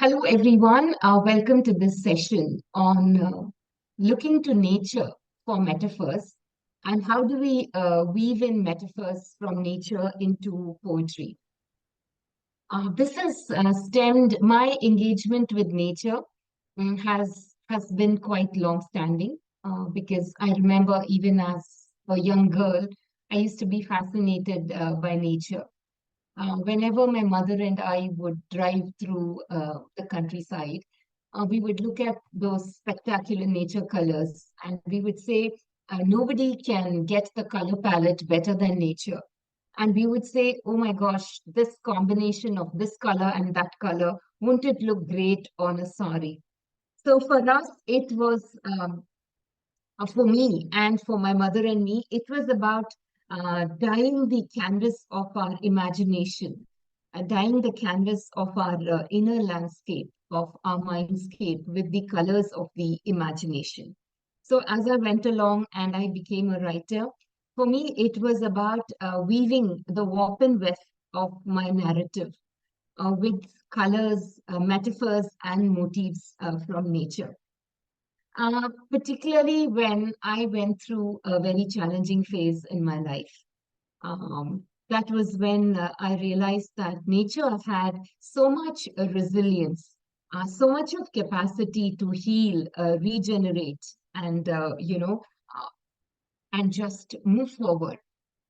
Hello, everyone. Welcome to this session on looking to nature for metaphors and how do we weave in metaphors from nature into poetry. This has stemmed my engagement with nature has been quite long-standing because I remember even as a young girl, I used to be fascinated by nature. Whenever my mother and I would drive through the countryside, we would look at those spectacular nature colors and we would say, nobody can get the color palette better than nature. And we would say, oh my gosh, this combination of this color and that color, won't it look great on a sari? So for us, it was for me and for my mother and me, it was about dyeing the canvas of our imagination, dyeing the canvas of our inner landscape, of our mindscape with the colors of the imagination. So as I went along and I became a writer, for me, it was about weaving the warp and weft of my narrative with colors, metaphors, and motifs from nature. Particularly when I went through a very challenging phase in my life. That was when I realized that nature had so much resilience, so much of capacity to heal, regenerate, and and just move forward.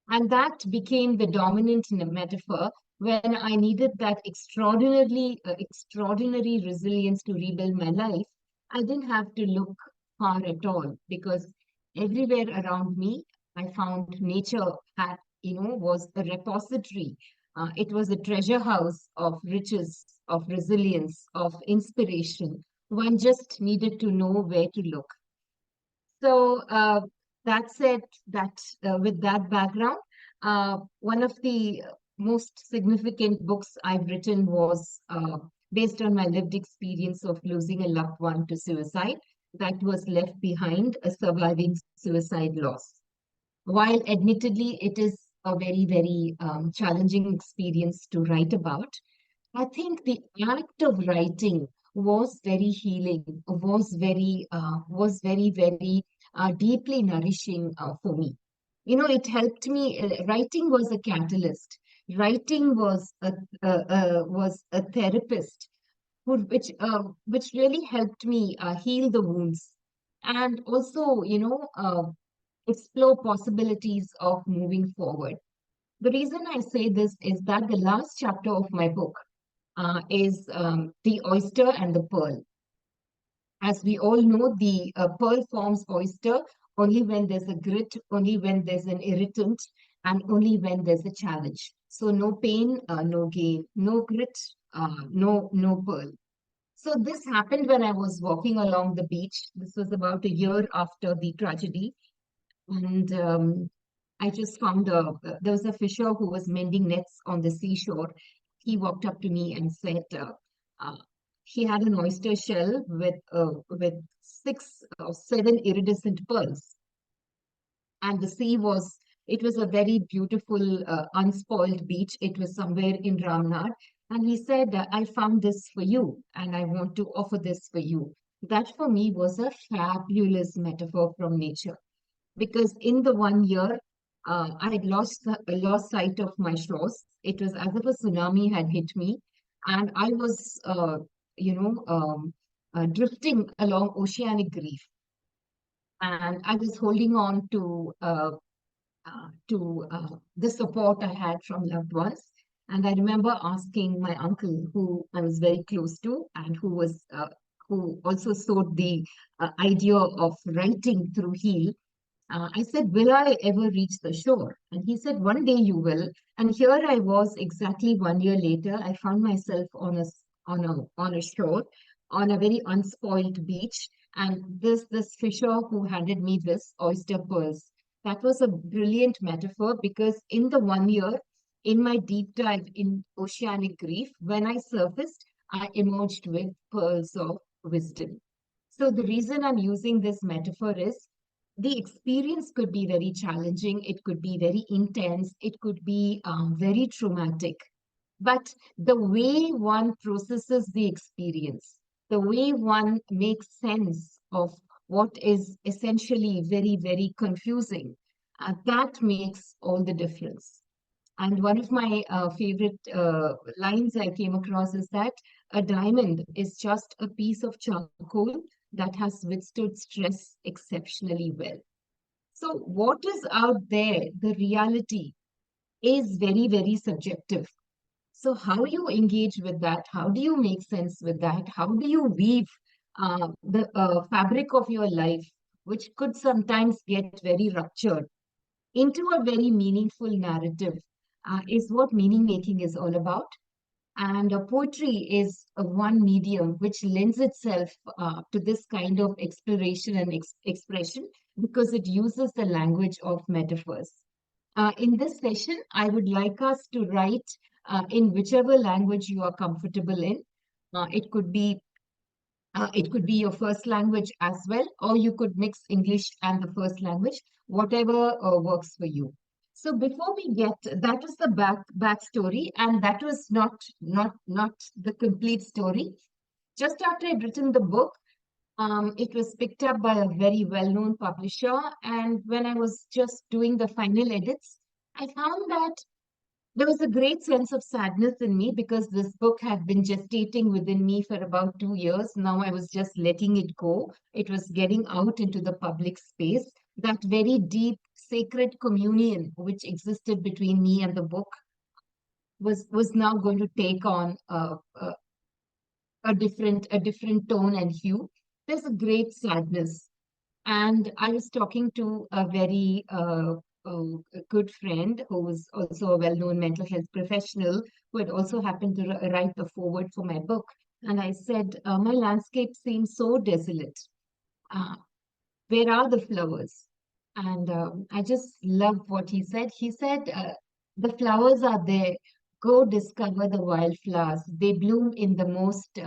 And that became the dominant metaphor when I needed that extraordinary resilience to rebuild my life. I didn't have to look far at all because everywhere around me, I found nature was a repository. It was a treasure house of riches, of resilience, of inspiration. One just needed to know where to look. So that said, that with that background, one of the most significant books I've written was based on my lived experience of losing a loved one to suicide that was left behind, a surviving suicide loss. While admittedly it is a very challenging experience to write about, I think the act of writing was very healing, was very deeply nourishing for me. It helped me. Writing was a catalyst. Writing was a therapist which really helped me heal the wounds and also explore possibilities of moving forward. The reason I say this is that the last chapter of my book is the oyster and the pearl. As we all know, the pearl forms oyster only when there's a grit, only when there's an irritant, and only when there's a challenge. So no pain, no gain, no grit, no pearl. So this happened when I was walking along the beach. This was about a year after the tragedy, and I just found there was a fisher who was mending nets on the seashore. He walked up to me and said uh, he had an oyster shell with six or seven iridescent pearls, and the sea was it was a very beautiful unspoiled beach. It was somewhere in Ramnad, and he said, I found this for you and I want to offer this for you. That for me was a fabulous metaphor from nature because in the 1 year, I had lost sight of my shores. It was as if a tsunami had hit me, and I was, you know, um, drifting along oceanic grief, and I was holding on to the support I had from loved ones. And I remember asking my uncle, who I was very close to, and who also sowed the idea of writing through Heal. I said, will I ever reach the shore? And he said, one day you will. And here I was exactly 1 year later. I found myself on a shore, on a very unspoiled beach. And this fisher who handed me this oyster pearls, that was a brilliant metaphor because in the 1 year, in my deep dive in oceanic grief, when I surfaced, I emerged with pearls of wisdom. So the reason I'm using this metaphor is the experience could be very challenging, it could be very intense, it could be very traumatic. but the way one processes the experience, the way one makes sense of what is essentially very, very confusing, that makes all the difference. And one of my favorite lines I came across is that a diamond is just a piece of charcoal that has withstood stress exceptionally well. So, what is out there, the reality, is very, very subjective. So, how you engage with that? How do you make sense with that? How do you weave the fabric of your life, which could sometimes get very ruptured, into a very meaningful narrative, is what meaning making is all about. And poetry is one medium which lends itself to this kind of exploration and expression because it uses the language of metaphors. In this session, I would like us to write in whichever language you are comfortable in. It could be your first language as well, or you could mix English and the first language, whatever works for you. So before we get, that was the backstory, and that was not the complete story. Just after I'd written the book, it was picked up by a very well-known publisher, and when I was just doing the final edits, I found that there was a great sense of sadness in me because this book had been gestating within me for about 2 years. Now I was just letting it go. It was getting out into the public space. That very deep, sacred communion which existed between me and the book was now going to take on a different tone and hue. There's a great sadness, and I was talking to a very a good friend who was also a well-known mental health professional who had also happened to write the foreword for my book. And I said, my landscape seems so desolate. Uh, where are the flowers? And I just love what he said. He said, the flowers are there. Go discover the wildflowers. They bloom in the most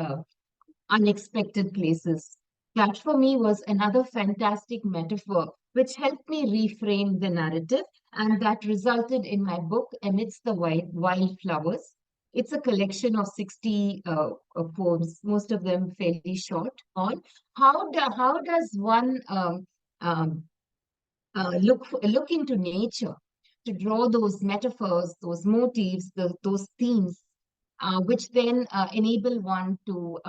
unexpected places. That for me was another fantastic metaphor which helped me reframe the narrative, and that resulted in my book Amidst the Wildflowers. It's a collection of 60 poems, most of them fairly short, on how does one um, look into nature to draw those metaphors, those motifs, those themes, which then enable one to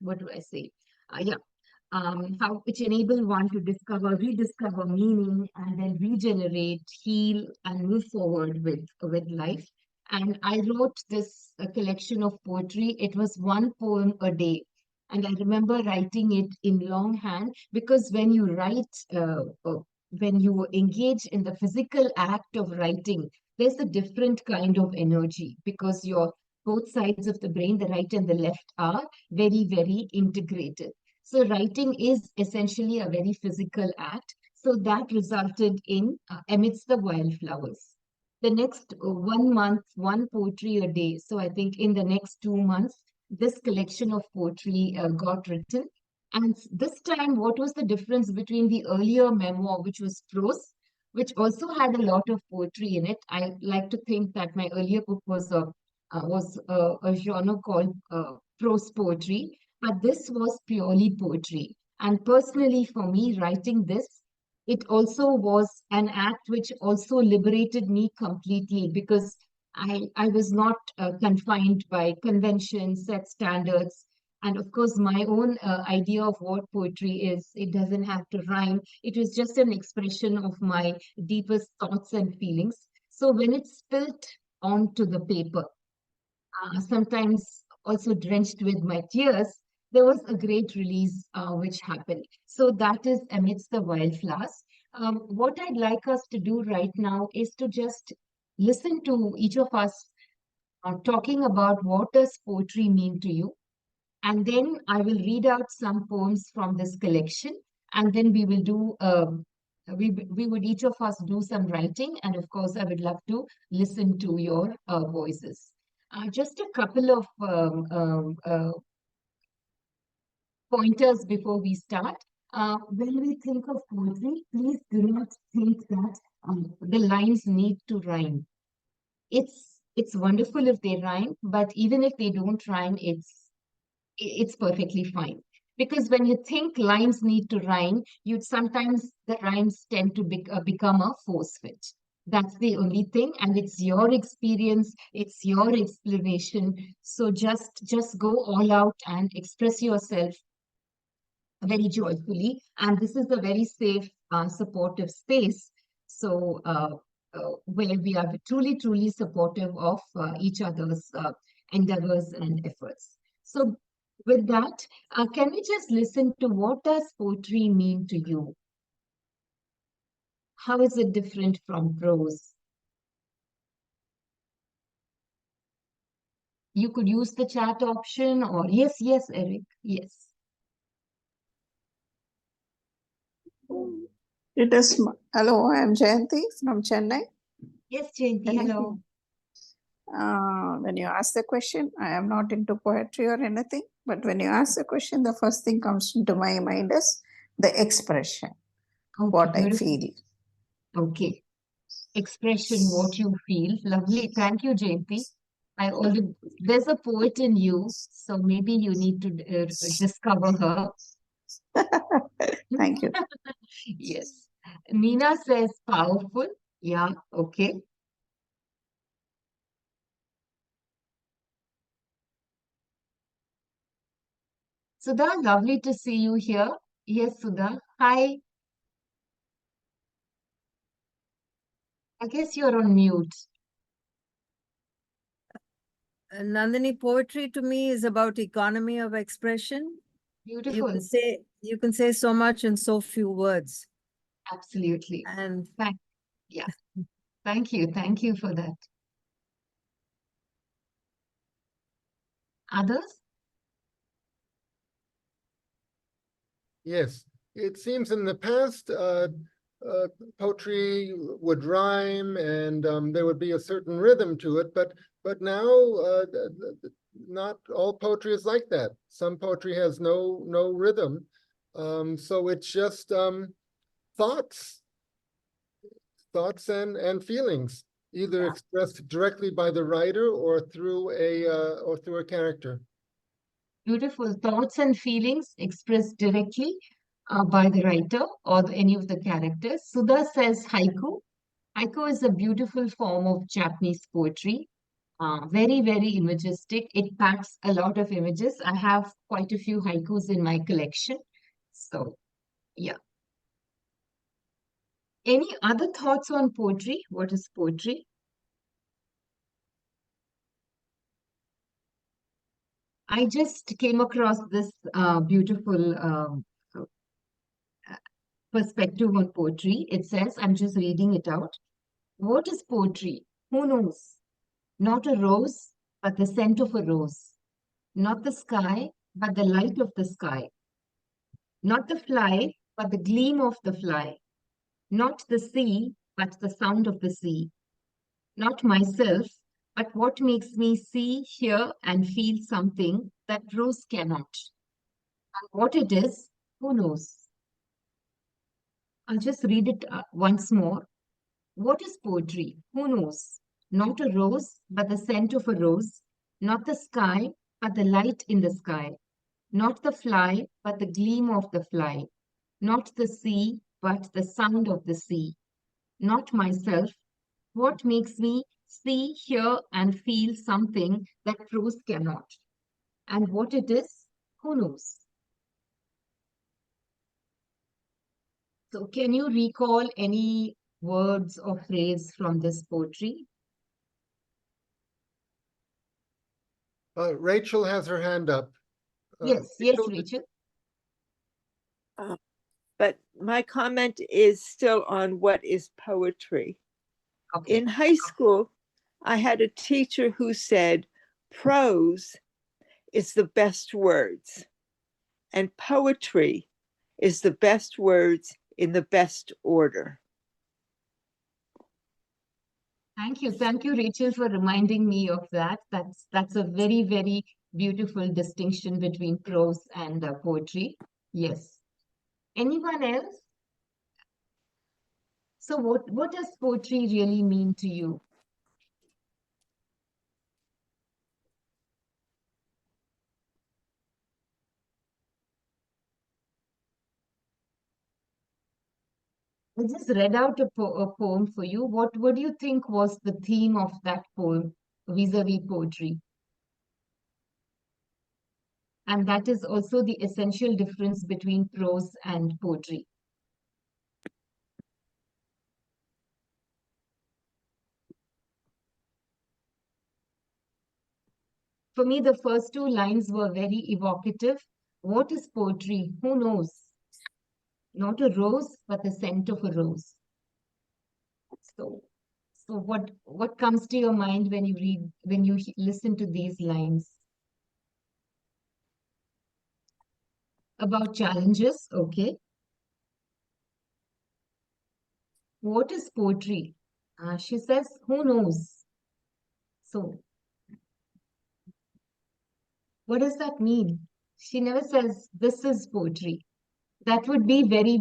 what do I say? Yeah, how which enable one to rediscover meaning, and then regenerate, heal, and move forward with life. And I wrote this collection of poetry. It was one poem a day. And I remember writing it in longhand because when you engage in the physical act of writing, there's a different kind of energy because your both sides of the brain, the right and the left, are very, very integrated. So writing is essentially a very physical act. So that resulted in Amidst the Wildflowers. The next 1 month, one poetry a day. So I think in the next 2 months, this collection of poetry got written. And this time, what was the difference between the earlier memoir, which was prose, which also had a lot of poetry in it? I like to think that my earlier book was a genre called prose poetry, but this was purely poetry. And personally, for me, writing this, it also was an act which also liberated me completely because I was not confined by conventions, set standards. And of course, my own idea of what poetry is, it doesn't have to rhyme. It was just an expression of my deepest thoughts and feelings. So when it spilled onto the paper, sometimes also drenched with my tears, there was a great release which happened. So that is Amidst the Wildflowers. What I'd like us to do right now is to just listen to each of us talking about what does poetry mean to you. And then I will read out some poems from this collection, and then we will do we would each of us do some writing, and of course, I would love to listen to your voices. Just a couple of pointers before we start. When we think of poetry, please do not think that the lines need to rhyme. It's It's wonderful if they rhyme, but even if they don't rhyme, it's perfectly fine. Because when you think lines need to rhyme, you'd sometimes the rhymes tend to become a force fit. That's the only thing, and it's your experience, it's your explanation. So just go all out and express yourself very joyfully. And this is a very safe, supportive space. So where we are truly supportive of each other's endeavors and efforts. So with that, can we just listen to what does poetry mean to you? How is it different from prose? You could use the chat option or yes, Eric, yes. It is. Hello, I am Jayanti from Chennai. Yes, Jayanti, hello. When you ask the question, I am not into poetry or anything, but when you ask the question, the first thing comes into my mind is the expression, Okay, what beautiful. I feel. Okay. Expression, what you feel. Lovely. Thank you, Jayanti. There's a poet in you, so maybe you need to discover her. Thank you. Yes. Nina says powerful. Yeah, okay. Sudha, lovely to see you here. Yes, Sudha. Hi. I guess you're on mute. Nandini, poetry to me is about economy of expression. Beautiful. You can say so much in so few words. Absolutely. And yeah. Thank you. Thank you for that. Others? Yes, it seems in the past, poetry would rhyme and there would be a certain rhythm to it, but now not all poetry is like that. Some poetry has no rhythm, so it's just thoughts, and feelings, either expressed directly by the writer or through a character. Beautiful thoughts and feelings expressed directly by the writer or any of the characters. Sudha says haiku. Haiku is a beautiful form of Japanese poetry. Very imagistic. It packs a lot of images. I have quite a few haikus in my collection. So, yeah. Any other thoughts on poetry? What is poetry? I just came across this beautiful perspective on poetry. It says, I'm just reading it out. What is poetry? Who knows? Not a rose, but the scent of a rose. Not the sky, but the light of the sky. Not the fly, but the gleam of the fly. Not the sea, but the sound of the sea. Not myself, but what makes me see, hear, and feel something that rose cannot. And what it is, who knows? I'll just read it once more. What is poetry? Who knows? Not a rose, but the scent of a rose. Not the sky, but the light in the sky. Not the fly, but the gleam of the fly. Not the sea, but the sound of the sea. Not myself. What makes me see, hear, and feel something that prose cannot? And what it is, who knows? So, can you recall any words or phrase from this poetry? Rachel has her hand up. Yes, Rachel. But my comment is still on what is poetry. Okay. In high school, I had a teacher who said prose is the best words, and poetry is the best words in the best order. Thank you, Rachel, for reminding me of that. That's a very beautiful distinction between prose and poetry. Yes. Anyone else? So, what does poetry really mean to you? I just read out a poem for you. What do you think was the theme of that poem vis-a-vis poetry? And that is also the essential difference between prose and poetry. For me, the first two lines were very evocative. What is poetry? Who knows? Not a rose, but the scent of a rose. So, what comes to your mind when you listen to these lines? About challenges, okay. What is poetry? She says, who knows? So, what does that mean? She never says, this is poetry. That would be very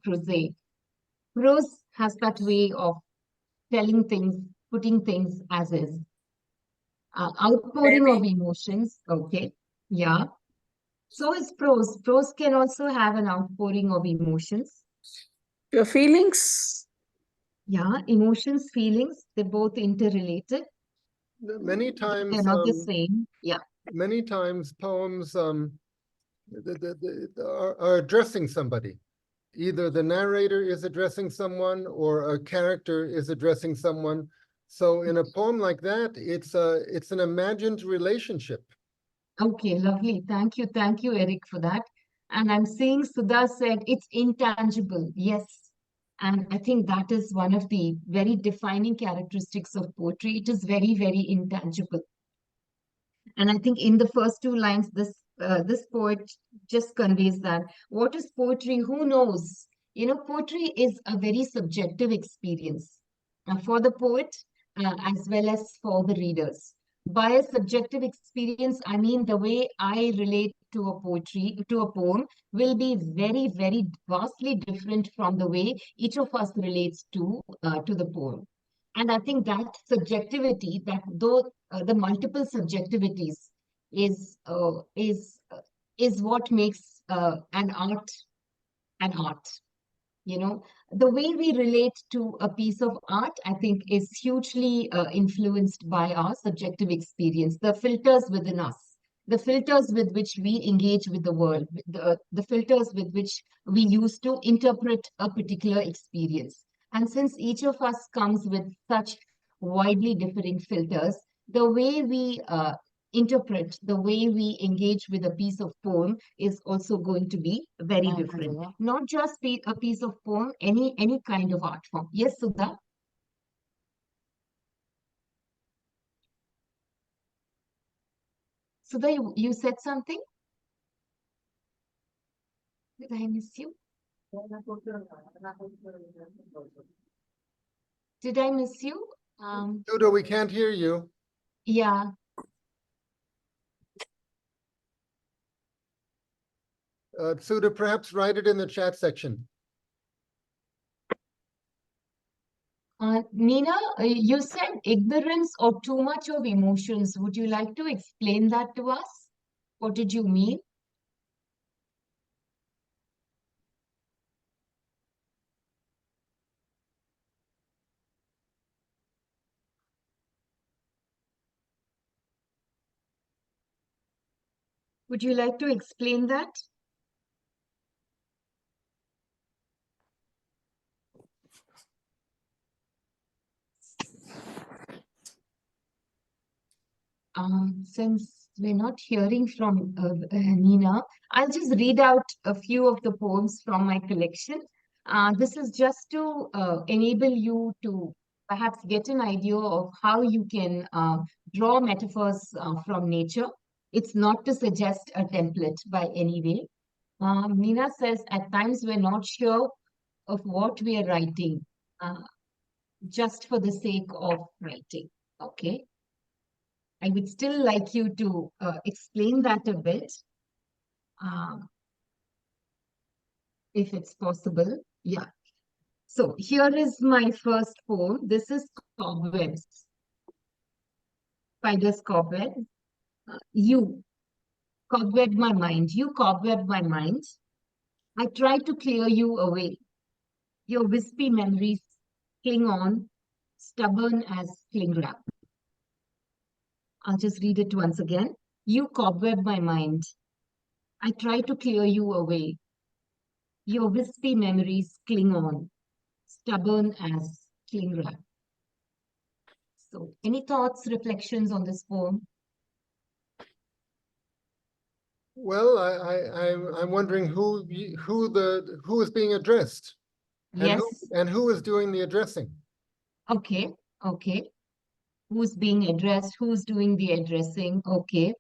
prosaic. Prose has that way of telling things, putting things as is. Outpouring of Maybe emotions, okay, yeah. So is prose. Prose can also have an outpouring of emotions. your feelings. Yeah, emotions, feelings, they're both interrelated. Many They're times, not the same. Yeah. many times poems are addressing somebody. Either the narrator is addressing someone or a character is addressing someone. So in a poem like that, it's an imagined relationship. Okay, lovely. Thank you, Eric, for that. And I'm seeing Sudha said it's intangible. Yes. And I think that is one of the very defining characteristics of poetry. It is very, very intangible. And I think in the first two lines, this poet just conveys that. What is poetry? Who knows? You know, poetry is a very subjective experience for the poet as well as for the readers. By a subjective experience, I mean the way I relate to a poem will be very, very vastly different from the way each of us relates to the poem. And I think that subjectivity, that though the multiple subjectivities is uh, is uh, is what makes an art. You know, the way we relate to a piece of art, I think, is hugely influenced by our subjective experience, the filters within us, the filters with which we engage with the world, the filters with which we use to interpret a particular experience. And since each of us comes with such widely differing filters, the way we interpret, the way we engage with a piece of poem is also going to be very different. Not just a piece of poem, any kind of art form. Yes, Sudha? Sudha, you said something? Did I miss you? Did I miss you? Udo, we can't hear you. Yeah. Suda, perhaps write it in the chat section. Nina, you said ignorance or too much of emotions. Would you like to explain that to us? What did you mean? Would you like to explain that? Since we're not hearing from Nina, I'll just read out a few of the poems from my collection. This is just to enable you to perhaps get an idea of how you can draw metaphors from nature. It's not to suggest a template by any way. Nina says, at times we're not sure of what we are writing, just for the sake of writing. Okay. I would still like you to explain that a bit, um, if it's possible. Yeah. So here is my first poem. This is Cobwebs. Spider's cobweb. You cobweb my mind. You cobweb my mind. I try to clear you away. Your wispy memories cling on, stubborn as cling wrap. I'll just read it once again. You cobweb my mind. I try to clear you away. Your wispy memories cling on, stubborn as cling wrap. So, any thoughts, reflections on this poem? Well, I'm wondering who is being addressed, Yes. and who is doing the addressing. Okay. Okay. Who's being addressed? Who's doing the addressing? Okay.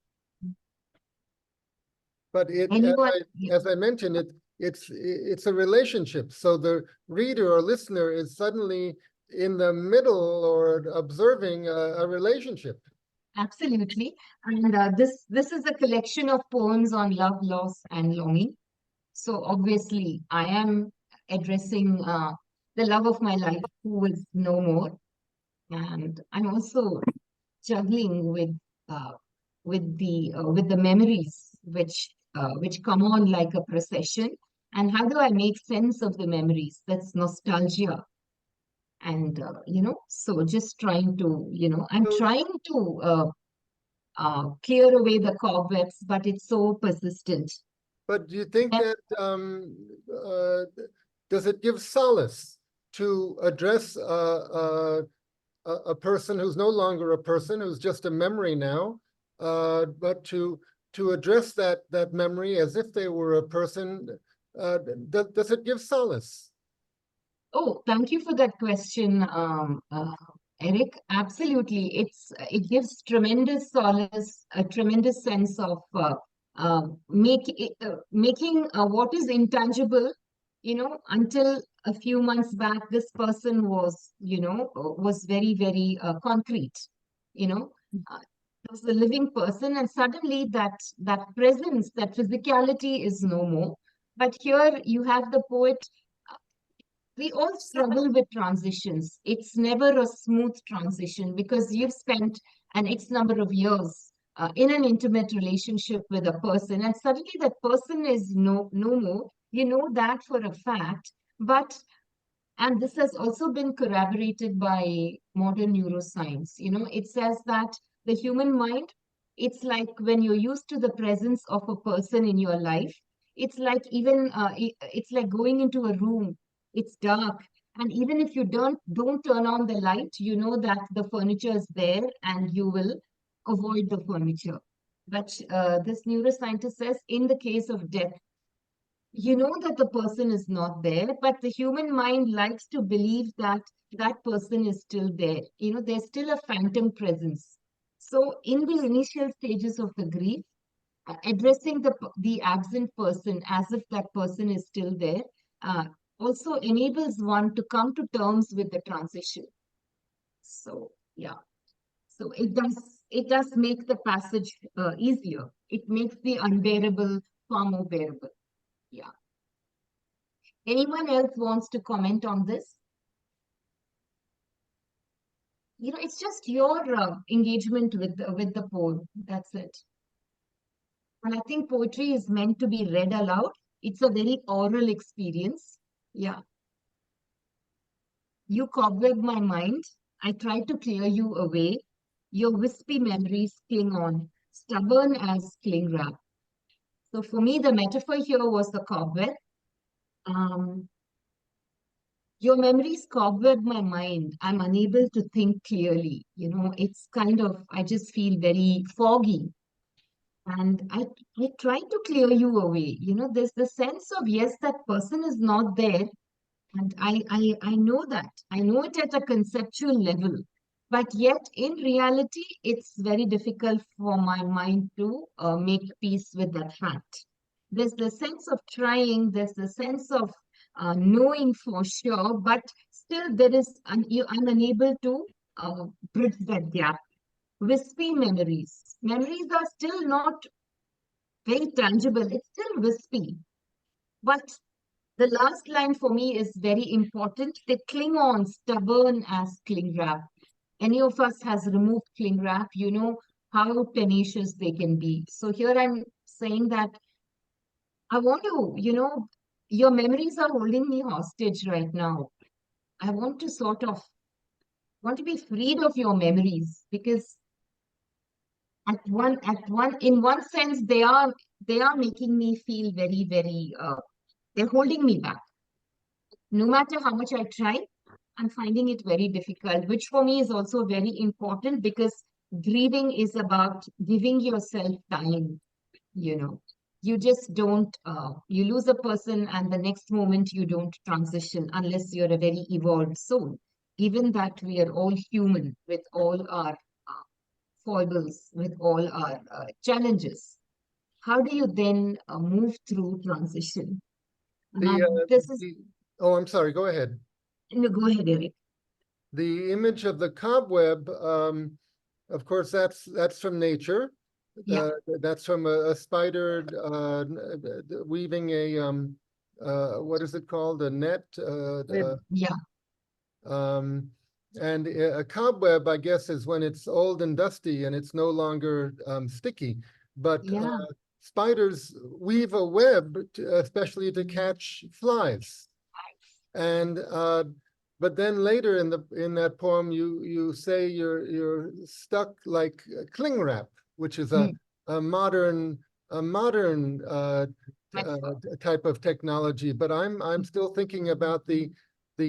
But Anyone? Yeah, as I mentioned, it's a relationship. So the reader or listener is suddenly in the middle or observing a relationship. absolutely. And this is a collection of poems on love, loss, and longing. So obviously, I am addressing the love of my life, who is no more, and I'm also juggling with the memories which come on like a procession. And how do I make sense of the memories? That's nostalgia. And so just trying to, I'm So, trying to clear away the cobwebs, but it's so persistent. but do you think And that does it give solace to address a person who's no longer a person, who's just a memory now, but to address that memory as if they were a person? Does it give solace? Oh, thank you for that question, Eric. Absolutely. It gives tremendous solace, a tremendous sense of making what is intangible, until a few months back, this person was, was very, very concrete, you know. It was a living person, and suddenly that presence, that physicality is no more. But here you have the poet. We all struggle with transitions. It's never a smooth transition because you've spent an X number of years in an intimate relationship with a person, and suddenly that person is no more. You know that for a fact, but and this has also been corroborated by modern neuroscience. It says that the human mind, it's like when you're used to the presence of a person in your life, it's like even it's like going into a room, it's dark, and even if you don't turn on the light, you know that the furniture is there and you will avoid the furniture. But this neuroscientist says in the case of death, you know that the person is not there, but the human mind likes to believe that that person is still there. There's still a phantom presence. So, in the initial stages of the grief, addressing the absent person as if that person is still there uh, also enables one to come to terms with the transition. So, yeah. So it does make the passage easier. It makes the unbearable far more bearable. Yeah. Anyone else wants to comment on this? It's just your engagement with the poem. That's it. And I think poetry is meant to be read aloud. It's a very oral experience. Yeah. You cobweb my mind. I try to clear you away. Your wispy memories cling on, stubborn as cling wrap. So for me, the metaphor here was the cobweb. Um, Your memories cobweb my mind. I'm unable to think clearly. It's kind of, I just feel very foggy. And I try to clear you away. There's the sense of, yes, that person is not there. And I know that. I know it at a conceptual level. But yet, in reality, it's very difficult for my mind to make peace with that fact. There's the sense of trying, there's the sense of knowing for sure, but still I'm unable to bridge that gap. Wispy memories. Memories are still not very tangible. It's still wispy. But the last line for me is very important. They cling on, stubborn as cling wrap. Any of us has removed cling wrap, you know how tenacious they can be. So here I'm saying that I want to, your memories are holding me hostage right now. I want to be freed of your memories, because in one sense, they are making me feel very, very, they're holding me back. No matter how much I try, I'm finding it very difficult, which for me is also very important, because grieving is about giving yourself time. You just don't, you lose a person and the next moment you don't transition unless you're a very evolved soul. Given that we are all human with all our foibles, with all our challenges, how do you then move through transition? This is, Oh, I'm sorry, go ahead. no, go ahead, Eric. The image of the cobweb, of course, that's from nature. Yeah. That's from a spider weaving what is it called? A net? Yeah, And a cobweb, I guess, is when it's old and dusty and it's no longer sticky. But yeah, spiders weave a web, especially to catch flies. And but then later in that poem, you say you're stuck like cling wrap, which is a modern metaphor. type of technology. But I'm still thinking about the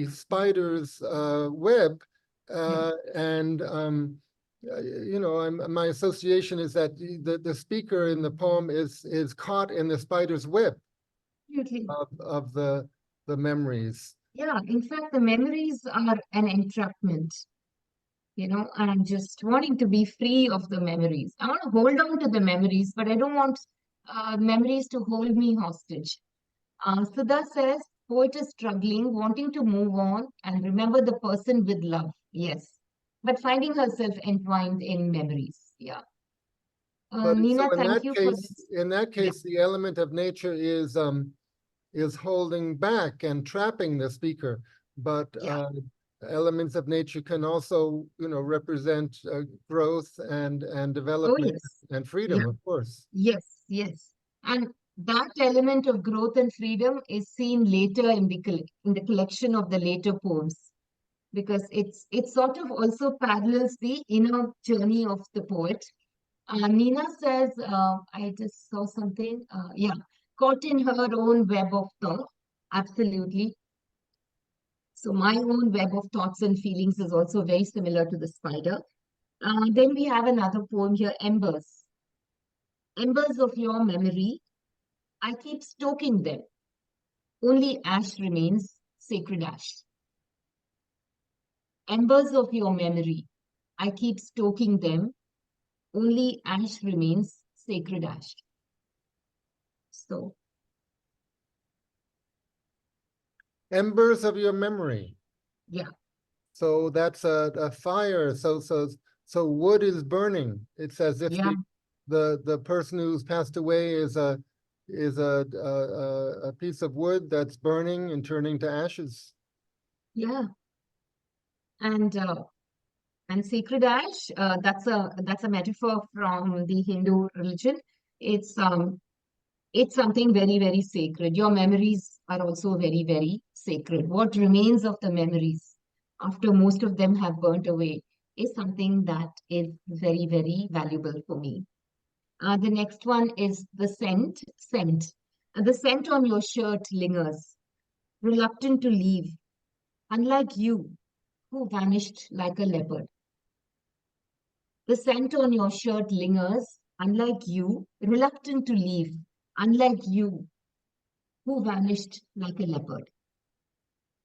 spider's web, and my association is that the speaker in the poem is caught in the spider's web Absolutely. of the memories. Yeah, in fact, the memories are an entrapment, and I'm just wanting to be free of the memories. I want to hold on to the memories, but I don't want memories to hold me hostage. Sudha says, poet is struggling, wanting to move on and remember the person with love. Yes, but finding herself entwined in memories. Yeah. But Nina, so thank you for this. in that Yeah, case, the element of nature is holding back and trapping the speaker. But yeah. elements of nature can also, represent growth and Oh, development yes. and Yeah. freedom, of course. Yes, yes. And that element of growth and freedom is seen later in the collection of the later poems, because it sort of also parallels the inner journey of the poet. Nina says, I just saw something. Yeah, caught in her own web of thought. Absolutely. So my own web of thoughts and feelings is also very similar to the spider. Then we have another poem here, Embers. Embers of your memory, I keep stoking them. Only ash remains, sacred ash. Embers of your memory, I keep stoking them. Only ash remains, sacred ash. So, Embers of your memory. yeah, So that's a fire. So wood is burning. It's as if yeah, the person who's passed away is a piece of wood that's burning and turning to ashes. yeah. And sacred ash, that's a metaphor from the Hindu religion. It's it's something very, very sacred. Your memories are also very, very sacred. What remains of the memories after most of them have burnt away is something that is very, very valuable for me. The next one is the scent. Scent. The scent on your shirt lingers, reluctant to leave, unlike you, who vanished like a leopard. The scent on your shirt lingers, unlike you, reluctant to leave, unlike you, who vanished like a leopard.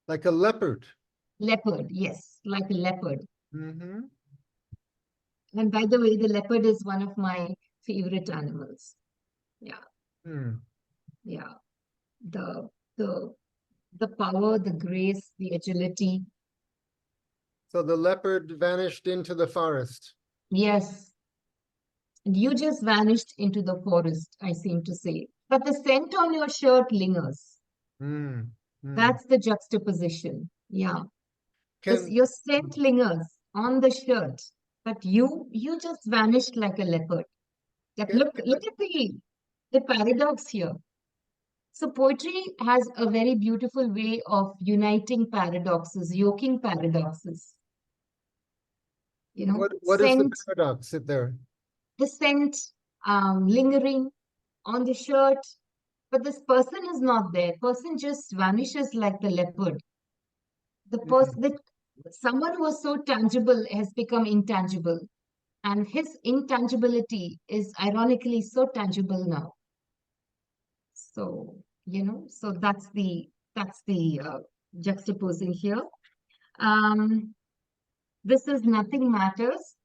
Like a leopard. Leopard, yes, like a leopard. Mm-hmm. And by the way, the leopard is one of my favorite animals. Yeah, yeah. The the the power, the grace, the agility. So the leopard vanished into the forest. Yes. And you just vanished into the forest, I seem to say. But the scent on your shirt lingers. Mm. That's the juxtaposition. Yeah. Can Your scent lingers on the shirt, but you just vanished like a leopard. That can look at the paradox here. So poetry has a very beautiful way of uniting paradoxes, yoking paradoxes. You know, What is the scent, paradox there? the scent lingering on the shirt, but this person is not there. Person just vanishes like the leopard. The person that someone who was so tangible has become intangible, and his intangibility is ironically so tangible now. So, you know, so that's the juxtaposing here. This is Nothing Matters.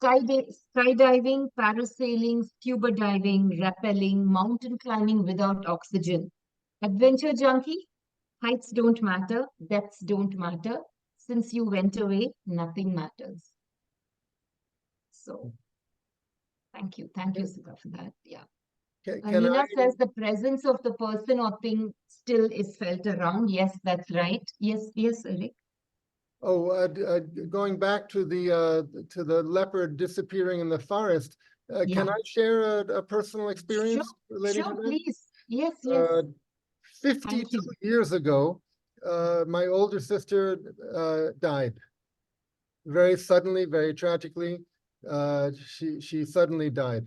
Skydiving, parasailing, scuba diving, rappelling, mountain climbing without oxygen. Adventure junkie, heights don't matter, depths don't matter. Since you went away, nothing matters. So, thank you, Sudha, for that. Yeah. Can Nina I? says the presence of the person or thing still is felt around. Yes, that's right. Yes, yes, Eric. Oh, going back to the leopard disappearing in the forest, can Yeah. I share a personal experience relating to Sure, that? please. Yes, yes. 52 Thank you. years ago, my older sister died very suddenly, very tragically. She suddenly died.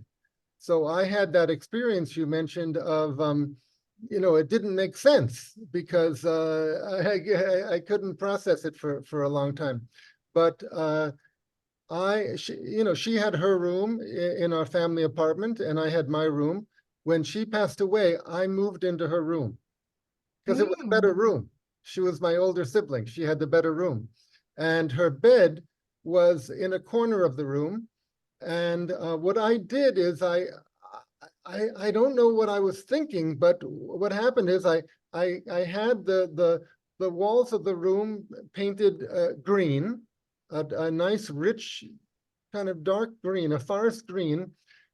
So I had that experience you mentioned of, it didn't make sense because I couldn't process it for a long time. But she had her room in our family apartment, and I had my room. When she passed away, I moved into her room because it was a better room. She was my older sibling. She had the better room, and her bed was in a corner of the room. And what I did is I don't know what I was thinking, but what happened is I had the walls of the room painted green, a nice rich kind of dark green, a forest green,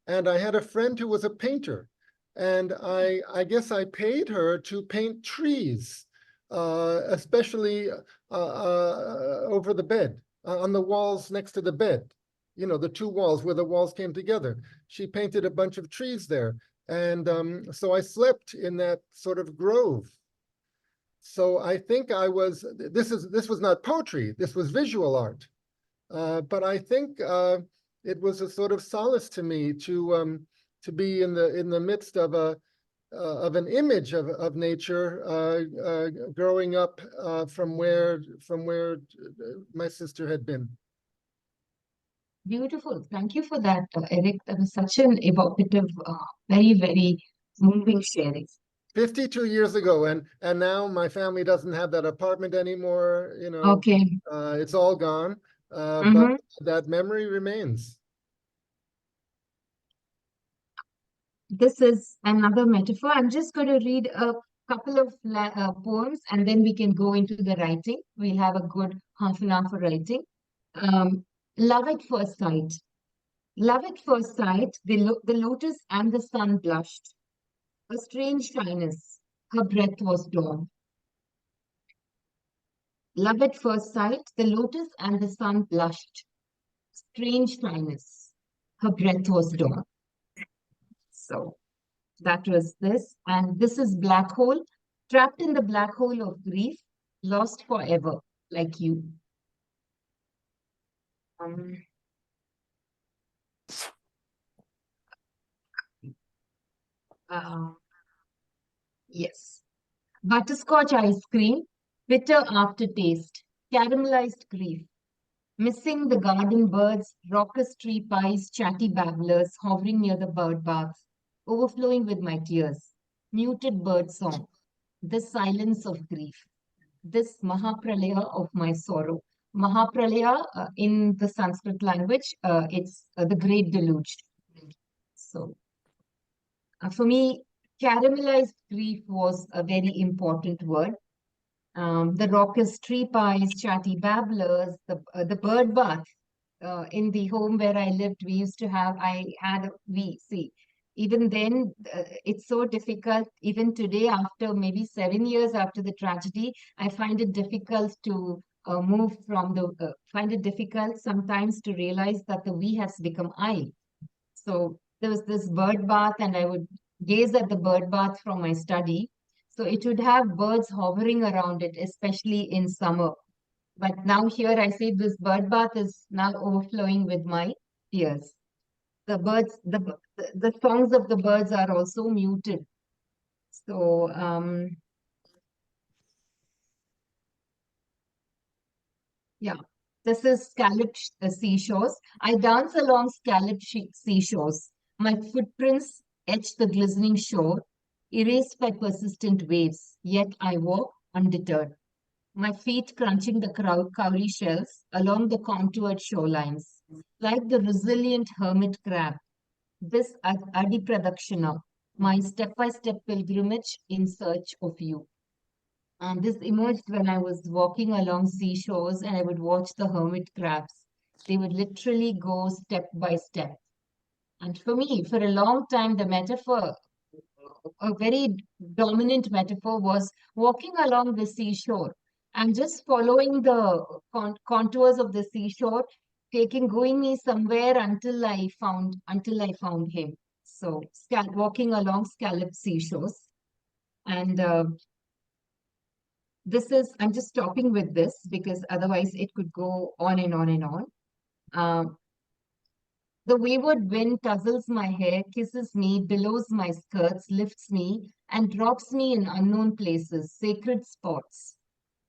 and I had a friend who was a painter, and I guess I paid her to paint trees, especially over the bed, on the walls next to the bed. You know, the two walls where the walls came together. She painted a bunch of trees there. And so I slept in that sort of grove. So I think this was not poetry, this was visual art. But I think it was a sort of solace to me to be in the midst of an image of nature growing up from where my sister had been. Beautiful. Thank you for that, Eric. That was such an evocative, very, very moving sharing. 52 years ago, and now my family doesn't have that apartment anymore. Okay. It's all gone, Mhm. but that memory remains. This is another metaphor. I'm just going to read a couple of poems and then we can go into the writing. We'll have a good half an hour for writing. Love at first sight. Love at first sight, the lotus and the sun blushed. A strange shyness. Her breath was dawn. Love at first sight, the lotus and the sun blushed. Strange shyness. Her breath was dawn. So that was this. And this is Black Hole. Trapped in the black hole of grief, lost forever, like you. Um, uh, yes. Butterscotch ice cream, bitter aftertaste, caramelized grief. Missing the garden birds, raucous tree pies, chatty babblers hovering near the bird baths, overflowing with my tears. Muted bird song, this silence of grief, this Mahapralaya of my sorrow. Mahapralaya in the Sanskrit language, it's the great deluge. So for me, caramelized grief was a very important word. The raucous tree pies, chatty babblers, the bird bath. In the home where I lived, we see. Even then, it's so difficult. Even today, after maybe 7 years after the tragedy, I find it difficult to find it difficult sometimes to realize that the we has become I. So there was this bird bath, and I would gaze at the bird bath from my study. So it would have birds hovering around it, especially in summer. But now here I say this bird bath is now overflowing with my tears. The birds, the songs of the birds are also muted. So yeah, this is scalloped seashores. I dance along scalloped seashores. My footprints etch the glistening shore, erased by persistent waves. Yet I walk undeterred, my feet crunching the cowrie shells along the contoured shorelines. Like the resilient hermit crab, this Adi Pradakshina, my step-by-step pilgrimage in search of you. And this emerged when I was walking along seashores and I would watch the hermit crabs. They would literally go step by step. And for me, for a long time, the metaphor, a very dominant metaphor, was walking along the seashore and just following the contours of the seashore, going me somewhere until I found him. So walking along scalloped seashores. And I'm just stopping with this because otherwise it could go on and on and on. The wayward wind tussles my hair, kisses me, billows my skirts, lifts me, and drops me in unknown places, sacred spots,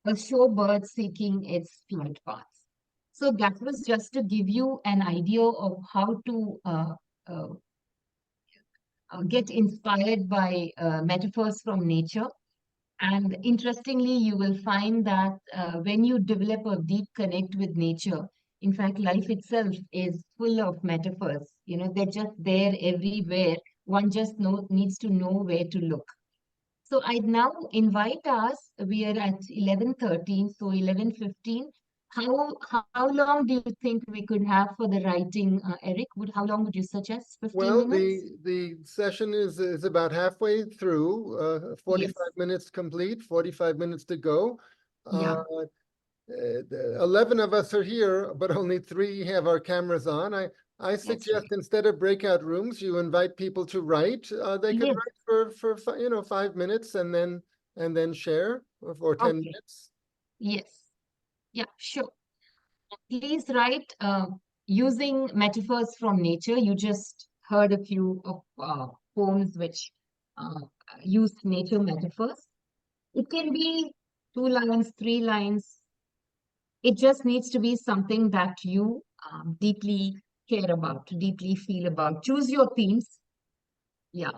a shorebird seeking its flight path. So that was just to give you an idea of how to uh, get inspired by metaphors from nature. And interestingly, you will find that when you develop a deep connect with nature, in fact, life itself is full of metaphors. You know, they're just there everywhere. One just needs to know where to look. So I now invite us. We are at 11:13, so 11:15. How long do you think we could have for the writing, Eric? How long would you suggest? 15 Well, minutes? the session is about halfway through, 45 minutes complete, 45 minutes to go. Yeah. 11 of us are here, but only 3 have our cameras on. I suggest instead of breakout rooms, you invite people to write. They can Yes. write for 5 minutes and then share for 10 Okay. minutes. Yes. Yeah, sure. Please write using metaphors from nature. You just heard a few of poems which use nature metaphors. It can be 2 lines, 3 lines. It just needs to be something that you deeply care about, deeply feel about. Choose your themes. Yeah.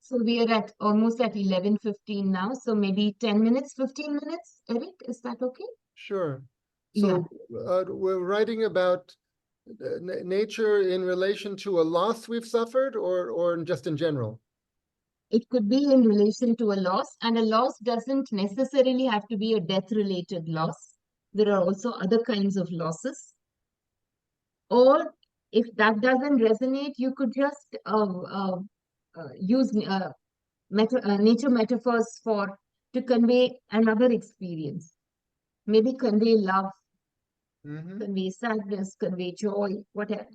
So we are at almost at 11:15 now. So maybe 10 minutes, 15 minutes. Eric, is that okay? Sure. Yeah. So we're writing about nature in relation to a loss we've suffered or just in general? It could be in relation to a loss, and a loss doesn't necessarily have to be a death-related loss. There are also other kinds of losses. Or if that doesn't resonate, you could just use nature metaphors to convey another experience. Maybe convey love, convey sadness, convey joy, whatever.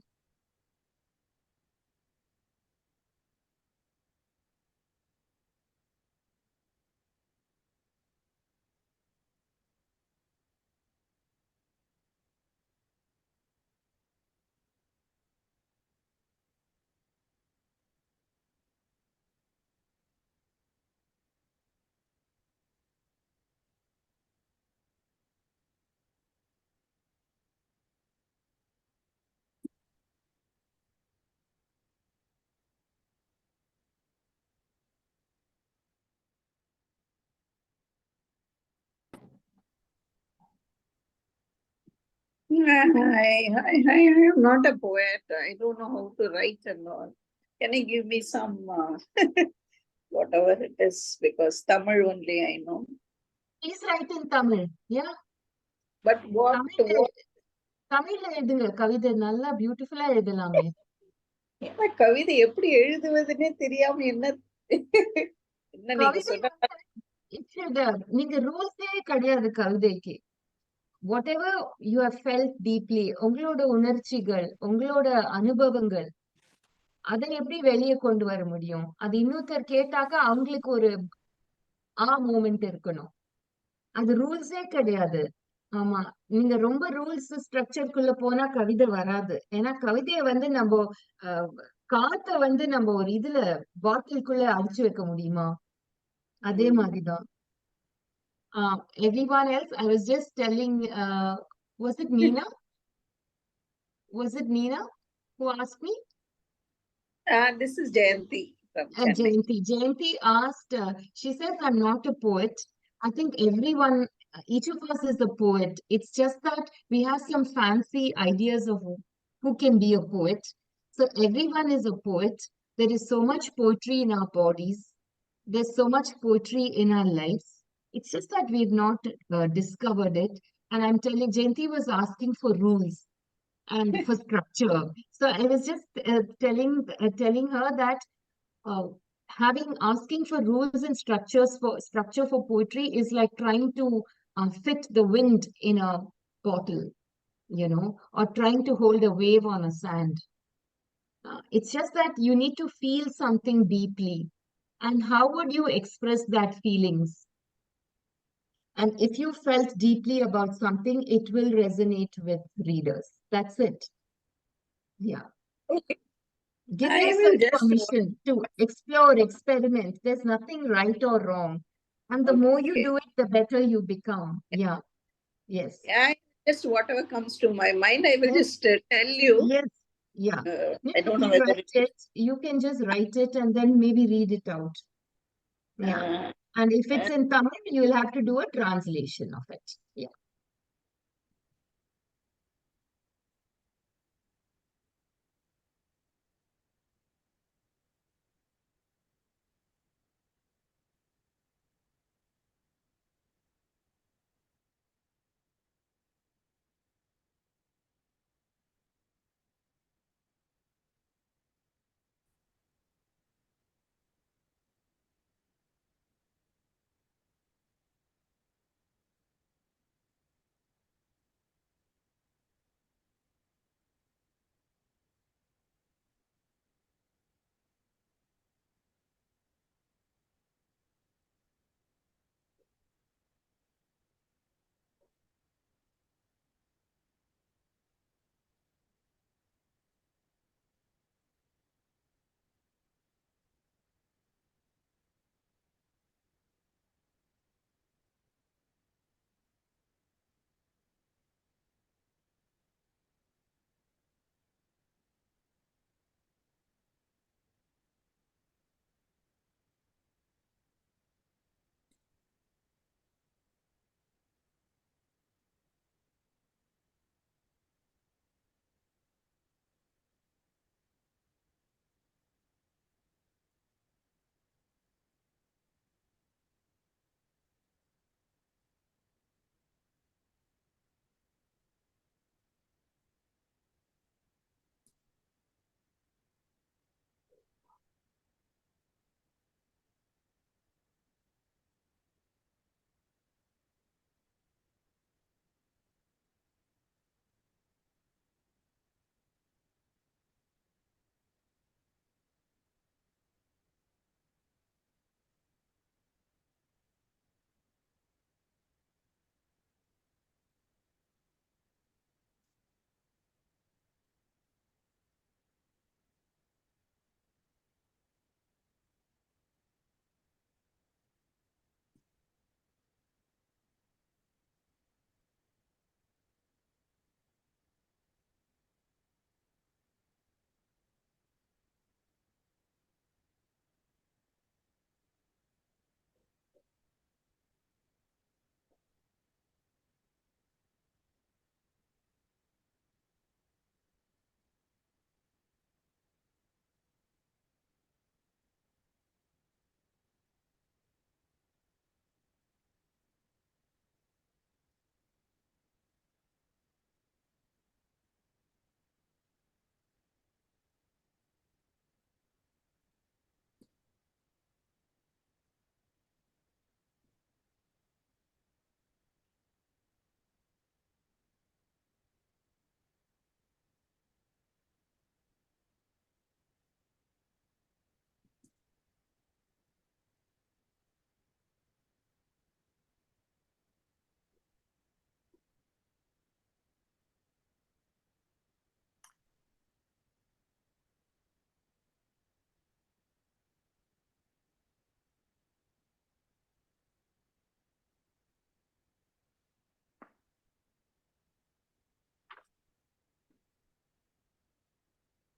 I am not a poet. I don't know how to write and all. Can you give me some whatever it is? Because Tamil only I know. Please write in Tamil. Yeah. But what? தமிழ்ல எழுதுங்க கவிதை நல்லா பியூட்டிஃபுல்லா எழுதலாமே. ஏன்னா கவிதை எப்படி எழுதுவதுன்னே தெரியாம என்ன நீங்க சொன்ன நீங்க ரூல்ஸே கிடையாது கவிதைக்கு. whatever you have felt deeply, உங்களோட உணர்ச்சிகள், உங்களோட அனுபவங்கள், அதை எப்படி வெளியே கொண்டு வர முடியும்? அது இன்னொருத்தர் கேட்டாக்கா அவங்களுக்கு ஒரு மூமெண்ட் இருக்கணும். அது ரூல்ஸே கிடையாது. ஆமா. நீங்க ரொம்ப ரூல்ஸ் ஸ்ட்ரக்சர்க்குள்ள போனா கவிதை வராது. ஏன்னா கவிதைய வந்து நம்ம அஹ், காத்த வந்து நம்ம ஒரு இதுல பாட்டிலுக்குள்ள அடிச்சு வைக்க முடியுமா? அதே மாதிரிதான். Everyone else, I was just telling, was it Nina? Was it Nina who asked me? This is Jayanti from Chennai. Jayanti asked, she says, I'm not a poet. I think everyone, each of us is a poet. It's just that we have some fancy ideas of who can be a poet. So everyone is a poet. There is so much poetry in our bodies. There's so much poetry in our lives. It's just that we've not discovered it. And I'm telling, Jayanti was asking for rules and for structure. So I was just telling her that uh, asking for rules and structure for poetry is like trying to fit the wind in a bottle, or trying to hold a wave on a sand. It's just that you need to feel something deeply. And how would you express that feelings? And if you felt deeply about something, it will resonate with readers. That's it. Yeah. Okay. Give I yourself will just permission to explore, experiment. There's nothing right or wrong. And the more you Okay. do it, the better you become. Yeah. Yes. just whatever comes to my mind, I will Yes. just tell you. Yes. Yeah. I don't know You whether write it. You can just write it and then maybe read it out. Yeah. And if it's in Tamil, you will have to do a translation of it. Yeah.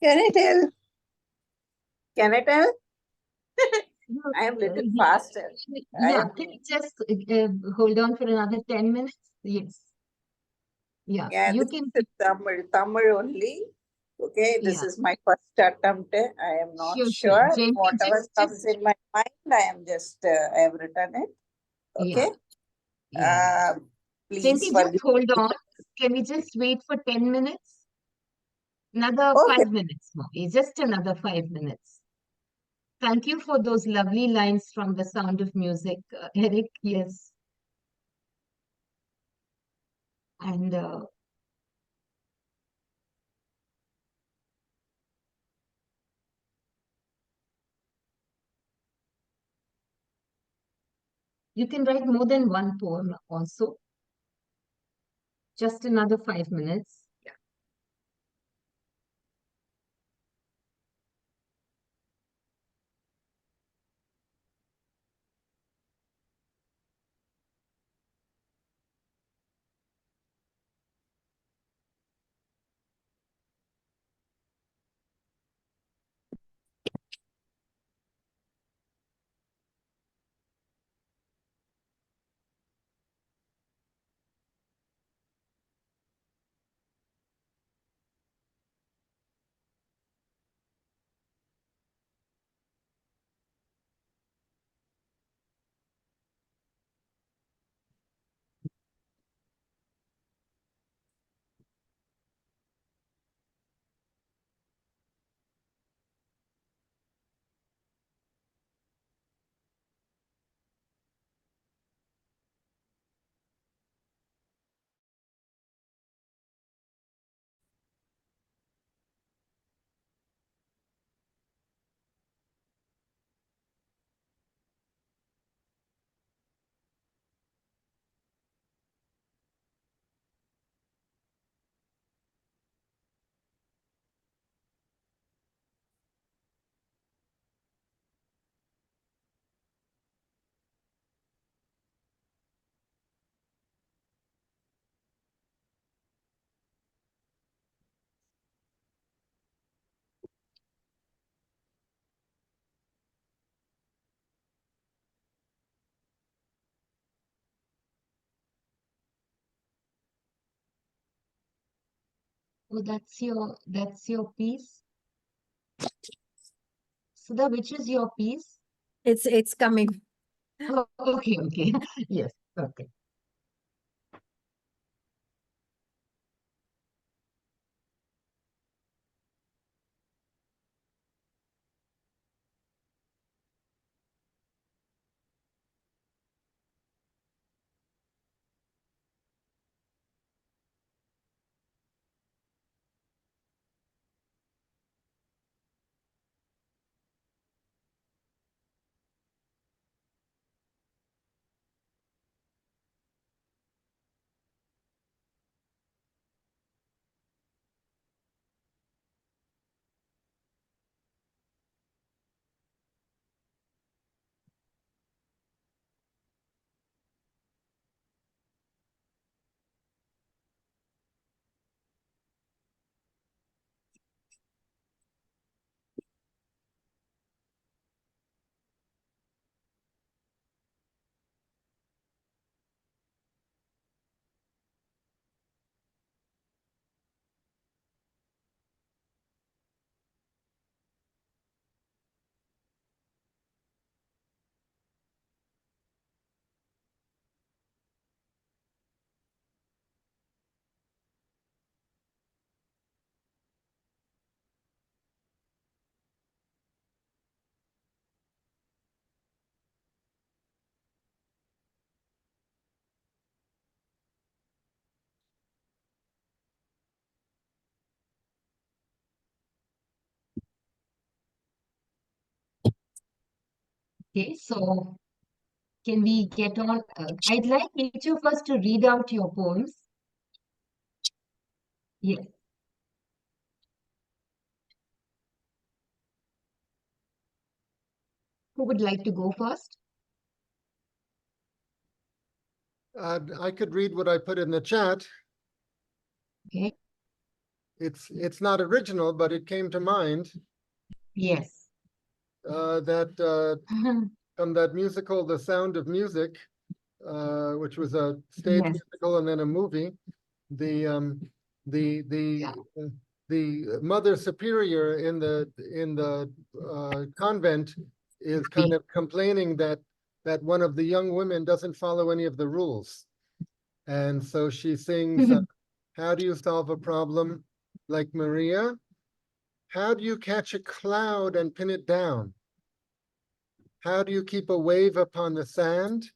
Can I tell? Can I tell? No, I am little yeah, faster. I yeah, am, can you just hold on for another 10 minutes? Yes. Yeah, yeah, you this can, is Tamil only. Okay, this yeah, is my first attempt. I am not sure, sure. sure. Gently, Whatever comes in my mind, I have written it. yeah, Okay. yeah. Please Gently, just forgive. hold on. Can we just wait for 10 minutes? Another Okay. 5 minutes more. Just another 5 minutes. Thank you for those lovely lines from The Sound of Music, Eric. Yes. And you can write more than one poem also. Just another 5 minutes. Yeah. Oh, that's your piece. Sudha, which is your piece? It's coming. Oh, okay, okay. Yes, okay. Okay, so can we get on? I'd like each of us to read out your poems. Yes. Who would like to go first? I could read what I put in the chat. Okay. it's not original, but it came to mind Yes. that from that musical, The Sound of Music, which was a stage Yes. musical and then a movie. The Yeah. the Mother Superior in the convent is kind of complaining that one of the young women doesn't follow any of the rules, and so she sings, "How do you solve a problem like Maria? How do you catch a cloud and pin it down? How do you keep a wave upon the sand?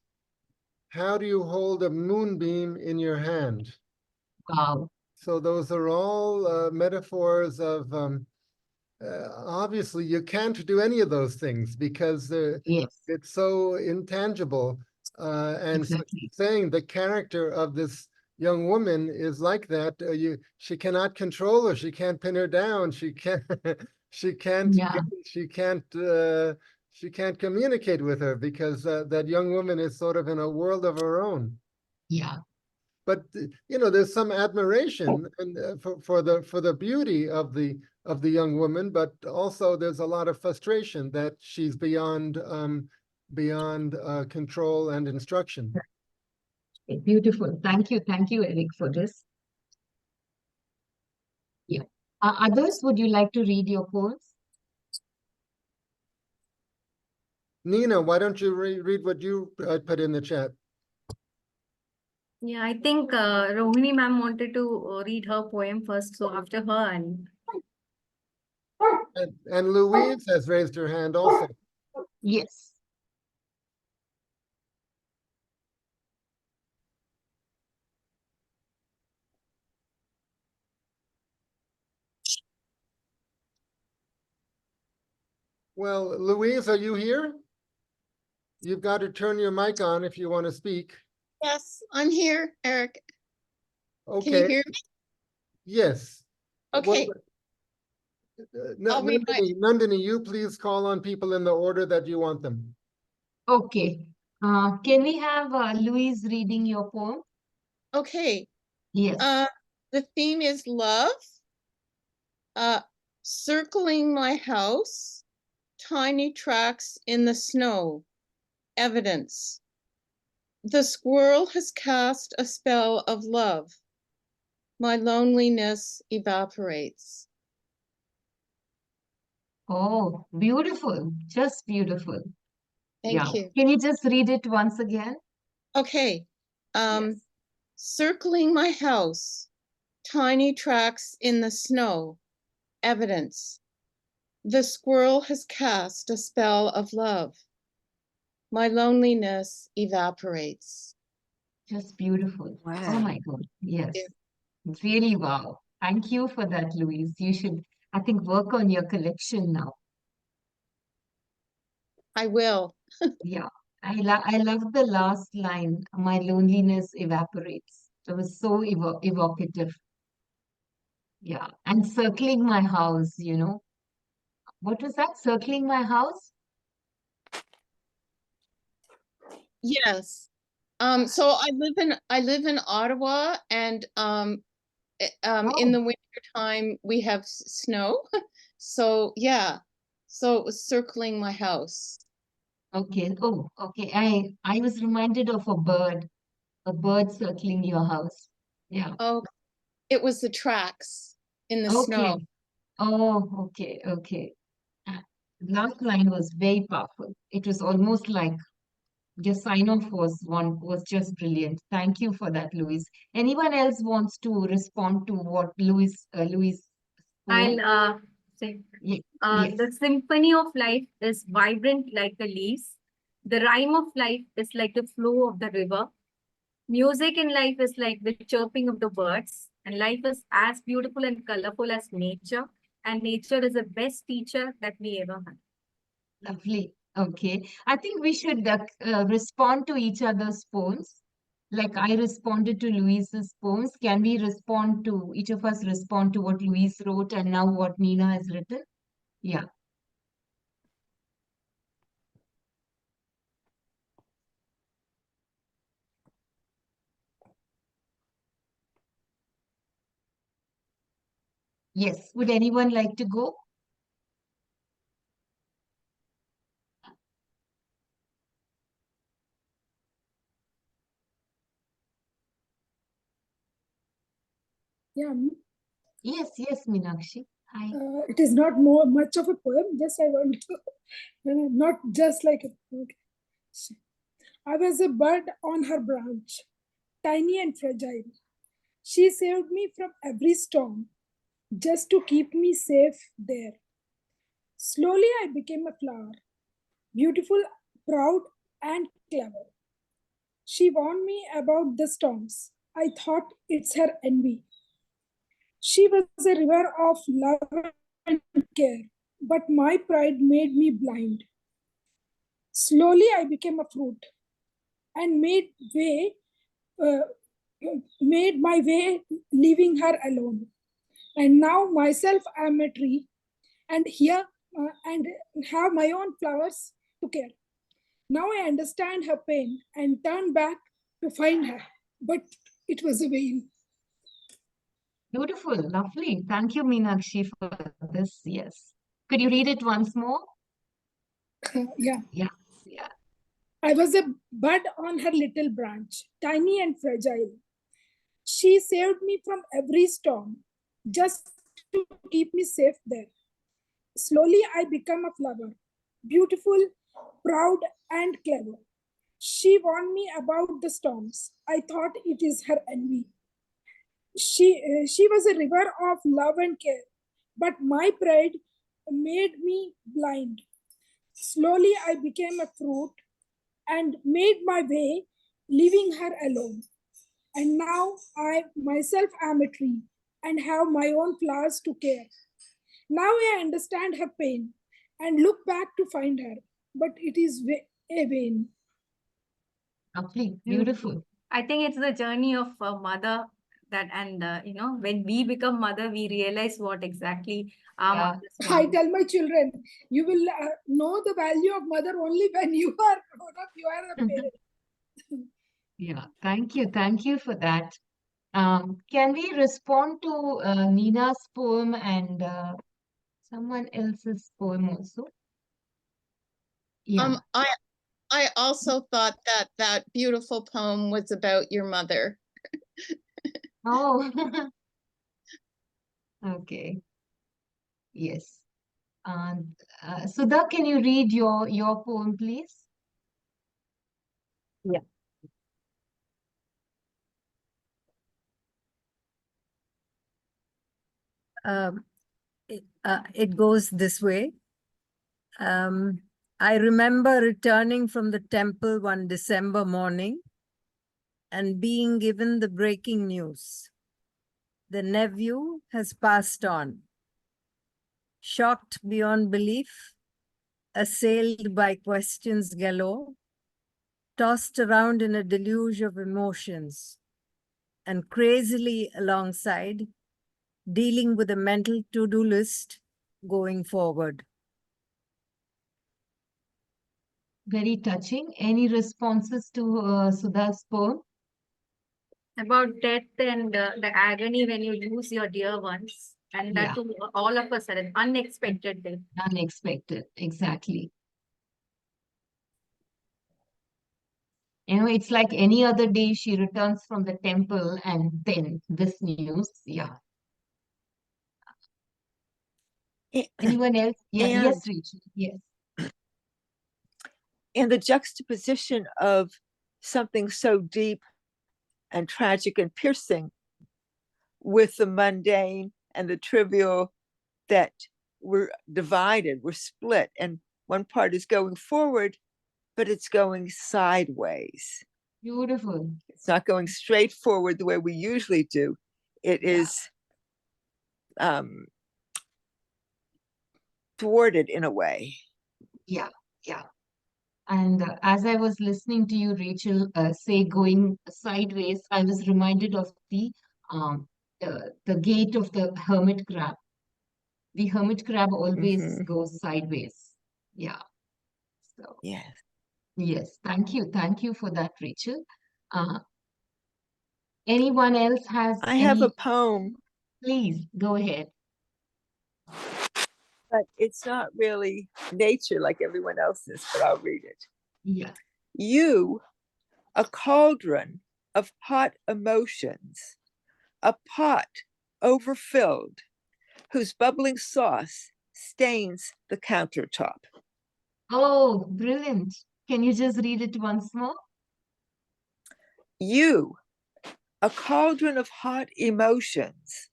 How do you hold a moonbeam in your hand?" Wow. So those are all metaphors of obviously you can't do any of those things because Yes. it's so intangible. And so Exactly. saying the character of this young woman is like that. She cannot control her. She can't pin her down. She can't. She can't. Yeah. She can't. She can't communicate with her because that young woman is sort of in a world of her own. Yeah. But there's some admiration and for the beauty of the young woman, but also there's a lot of frustration that she's beyond control and instruction. Beautiful. Thank you. Thank you, Eric, for this. Yeah. Others, would you like to read your poems? Nina, why don't you read what you put in the chat? Yeah, I think Rohini ma'am wanted to read her poem first, so after her and And Louise has raised her hand also. Yes. Well, Louise, are you here? You've got to turn your mic on if you want to speak. Yes, I'm here, Eric. Can you Okay, hear me? yes. Okay. I'll read my- Nandini, you please call on people in the order that you want them. Okay. Can we have Louise reading your poem? Okay. Yes. The theme is love. Circling my house, tiny tracks in the snow, evidence. The squirrel has cast a spell of love. My loneliness evaporates. Oh, beautiful. Just beautiful. Yeah. Thank you. Can you just read it once again? Okay. Yes. Circling my house, tiny tracks in the snow, evidence. The squirrel has cast a spell of love. My loneliness evaporates. Just beautiful. Oh Wow. my God. Yes. Yeah. Really wow. Thank you for that, Louise. You should, I think, work on your collection now. I will. Yeah. I love the last line, my loneliness evaporates. It was so evocative. Yeah. And circling my house, What was that? Circling my house? Yes. So I live in Ottawa, and in Oh, the winter time we have snow. So yeah. So it was circling my house. okay. Oh, okay. I was reminded of a bird circling your house. Yeah. Oh, it was the tracks in the snow. Okay. Oh, okay. Okay. Uh, Last line was very powerful. It was almost like your sign off was just brilliant. Thank you for that, Louise. Anyone else wants to respond to what Louise I'll spoke? say Yes. the symphony of life is vibrant like the leaves. The rhyme of life is like the flow of the river. Music in life is like the chirping of the birds, and life is as beautiful and colorful as nature. And nature is the best teacher that we ever had. Lovely. Okay. I think we should respond to each other's poems. Like I responded to Louise's poems. Can we respond to each of us respond to what Louise wrote and now what Nina has written? Yeah. Yes. Would anyone like to go? Yeah, Yes, yes, Meenakshi. Hi. it is not more much of a poem. Just I want to, not just like a. Okay. I was a bird on her branch, tiny and fragile. She saved me from every storm, just to keep me safe there. Slowly, I became a flower, beautiful, proud, and clever. She warned me about the storms. I thought it's her envy. She was a river of love and care, but my pride made me blind. Slowly, I became a fruit and uh, made my way, leaving her alone. And now myself, I am a tree, and here and have my own flowers to care. Now I understand her pain and turn back to find her, but it was a vain. Beautiful, lovely. Thank you, Meenakshi, for this. Yes. Could you read it once more? Yeah. Yeah, yeah. I was a bud on her little branch, tiny and fragile. She saved me from every storm, just to keep me safe there. Slowly, I became a flower, beautiful, proud, and clever. She warned me about the storms. I thought it is her envy. She was a river of love and care, but my pride made me blind. Slowly, I became a fruit and made my way, leaving her alone. And now I myself am a tree and have my own flowers to care. Now I understand her pain and look back to find her, but it is a vain. Lovely, Beautiful. beautiful. I think it's the journey of a mother that, and when we become mother, we realize what exactly our Yeah. mothers I want. tell my children, you will know the value of mother only when you are grown up, you are a parent. Yeah, thank you. Thank you for that. Can we respond to Nina's poem and someone else's poem also? Yeah. I also thought that that beautiful poem was about your mother. Oh, okay. Yes. And Sudha, can you read your poem, please? Yeah. It goes this way. I remember returning from the temple one December morning and being given the breaking news. The nephew has passed on. Shocked beyond belief, assailed by questions galore, tossed around in a deluge of emotions, and crazily alongside, dealing with a mental to-do list going forward. Very touching. Any responses to Sudha's poem? About death and the agony when you lose your dear ones, and that Yeah. too, all of a sudden, unexpected death. Unexpected, exactly. It's like any other day she returns from the temple and then this news. Yeah. A- Anyone else? Yeah, And yes, Rachel. Yes. and the juxtaposition of something so deep and tragic and piercing with the mundane and the trivial, that we're divided, we're split, and one part is going forward, but it's going sideways. Beautiful. It's not going straight forward the way we usually do. It is thwarted in a way. Yeah, yeah. And as I was listening to you, Rachel, say going sideways, I was reminded of um, the gait of the hermit crab. The hermit crab always Mhm. goes sideways. Yeah. So Yes. yes, thank you. Thank you for that, Rachel. Uh, anyone else has I have a any? poem. Please go ahead. but it's not really nature like everyone else's, but I'll read it. Yeah. You, a cauldron of hot emotions, a pot overfilled, whose bubbling sauce stains the countertop. Oh, brilliant. Can you just read it once more? You, a cauldron of hot emotions,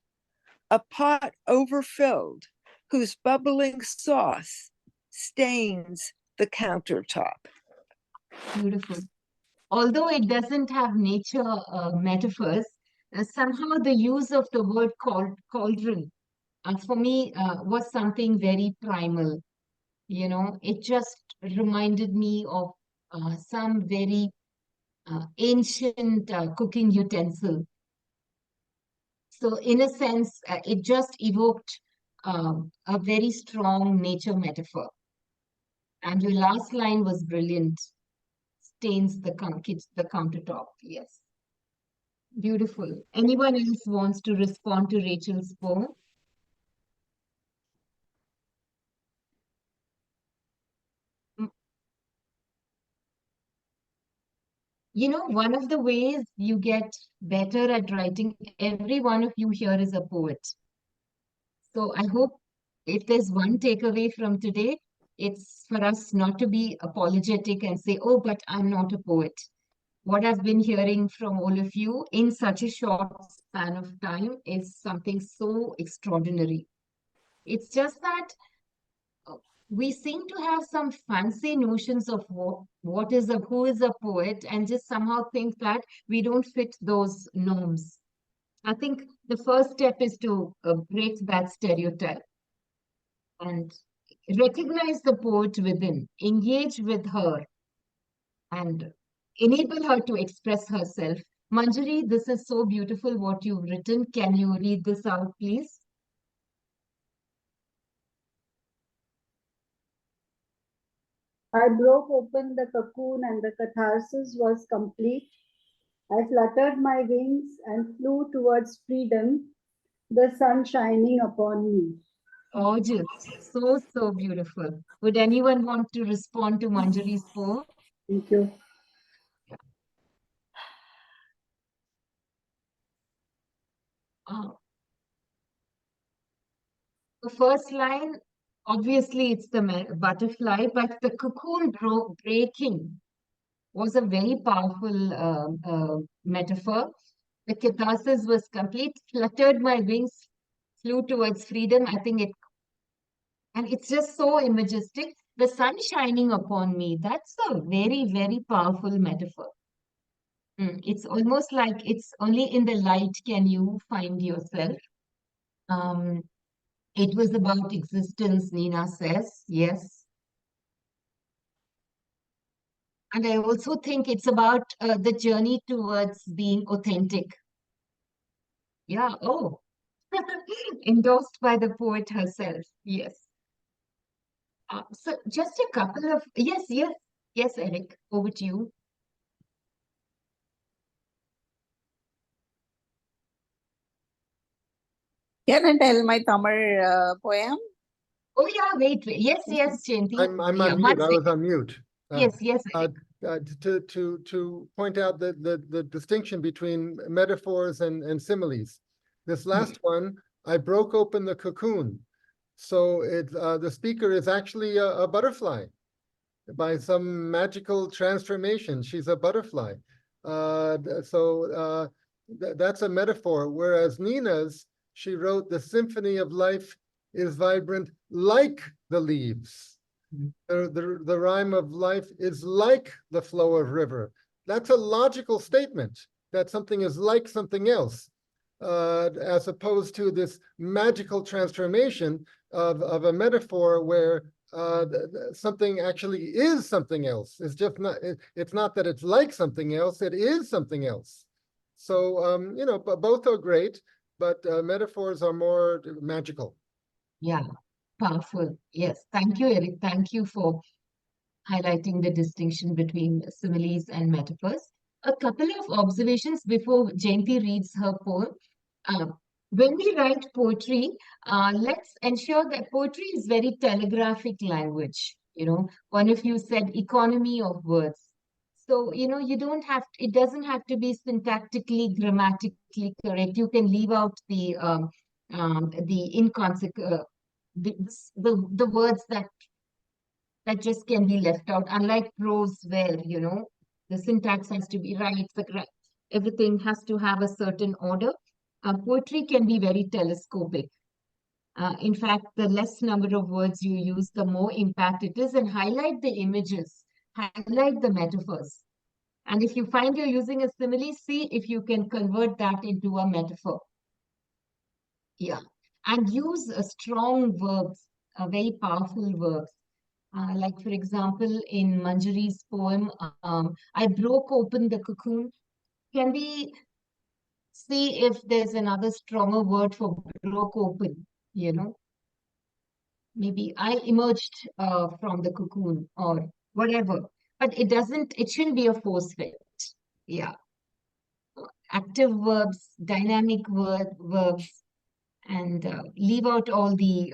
a pot overfilled, whose bubbling sauce stains the countertop. Beautiful. Although it doesn't have nature metaphors, somehow the use of the word cauldron for me was something very primal. You know, it just reminded me of some very ancient cooking utensil. So, in a sense, it just evoked a very strong nature metaphor. And your last line was brilliant. Stains the countertop. Yes. Beautiful. Anyone else wants to respond to Rachel's poem? You know, one of the ways you get better at writing, every one of you here is a poet. So I hope if there's one takeaway from today, it's for us not to be apologetic and say, oh, but I'm not a poet. What I've been hearing from all of you in such a short span of time is something so extraordinary. It's just that we seem to have some fancy notions of who is a poet, and just somehow think that we don't fit those norms. I think the first step is to break that stereotype and recognize the poet within, engage with her, and enable her to express herself. Manjari, this is so beautiful what you've written. Can you read this out, please? I broke open the cocoon and the catharsis was complete. I fluttered my wings and flew towards freedom, the sun shining upon me. Gorgeous. So, so beautiful. Would anyone want to respond to Manjari's poem? Thank you. The first line, obviously, it's the butterfly, but the cocoon breaking was a very powerful metaphor. The catharsis was complete, fluttered my wings, flew towards freedom. I think it, and it's just so imagistic. The sun shining upon me, that's a very, very powerful metaphor. It's almost like it's only in the light can you find yourself. It was about existence, Nina says, yes. And I also think it's about the journey towards being authentic. Yeah, oh, endorsed by the poet herself, yes. So just a couple of, yes, Eric, over to you. Can I tell my Tamil poem? Oh yeah, wait. Yes, Jayanti. I'm Yeah, on mute. I was on mute. Yes, Eric. To point out the distinction between metaphors and similes. This last one, I broke open the cocoon. So the speaker is actually a butterfly. By some magical transformation, she's a butterfly. That's a metaphor. Whereas Nina's, she wrote, the symphony of life is vibrant like the leaves. The rhyme of life is like the flow of river. That's a logical statement, that something is like something else, as opposed to this magical transformation of a metaphor where something actually is something else. It's just not, it's not that it's like something else, it is something else. So, you know, both are great, but metaphors are more magical. Yeah, powerful. Yes, thank you, Eric. Thank you for highlighting the distinction between similes and metaphors. A couple of observations before Jayanti reads her poem. When we write poetry, let's ensure that poetry is very telegraphic language. One of you said economy of words. So, you don't have, it doesn't have to be syntactically, grammatically correct. You can leave out the inconsequent, the words that just can be left out. Unlike prose, where, the syntax has to be right, everything has to have a certain order. Poetry can be very telescopic. In fact, the less number of words you use, the more impact it is, and highlight the images, highlight the metaphors. And if you find you're using a simile, see if you can convert that into a metaphor. Yeah. And use strong verbs, very powerful verbs. Like, for example, in Manjari's poem, I broke open the cocoon. Can we see if there's another stronger word for broke open? Maybe I emerged from the cocoon or whatever. But it shouldn't be a force fit. Yeah. Active verbs, dynamic verbs, and leave out all the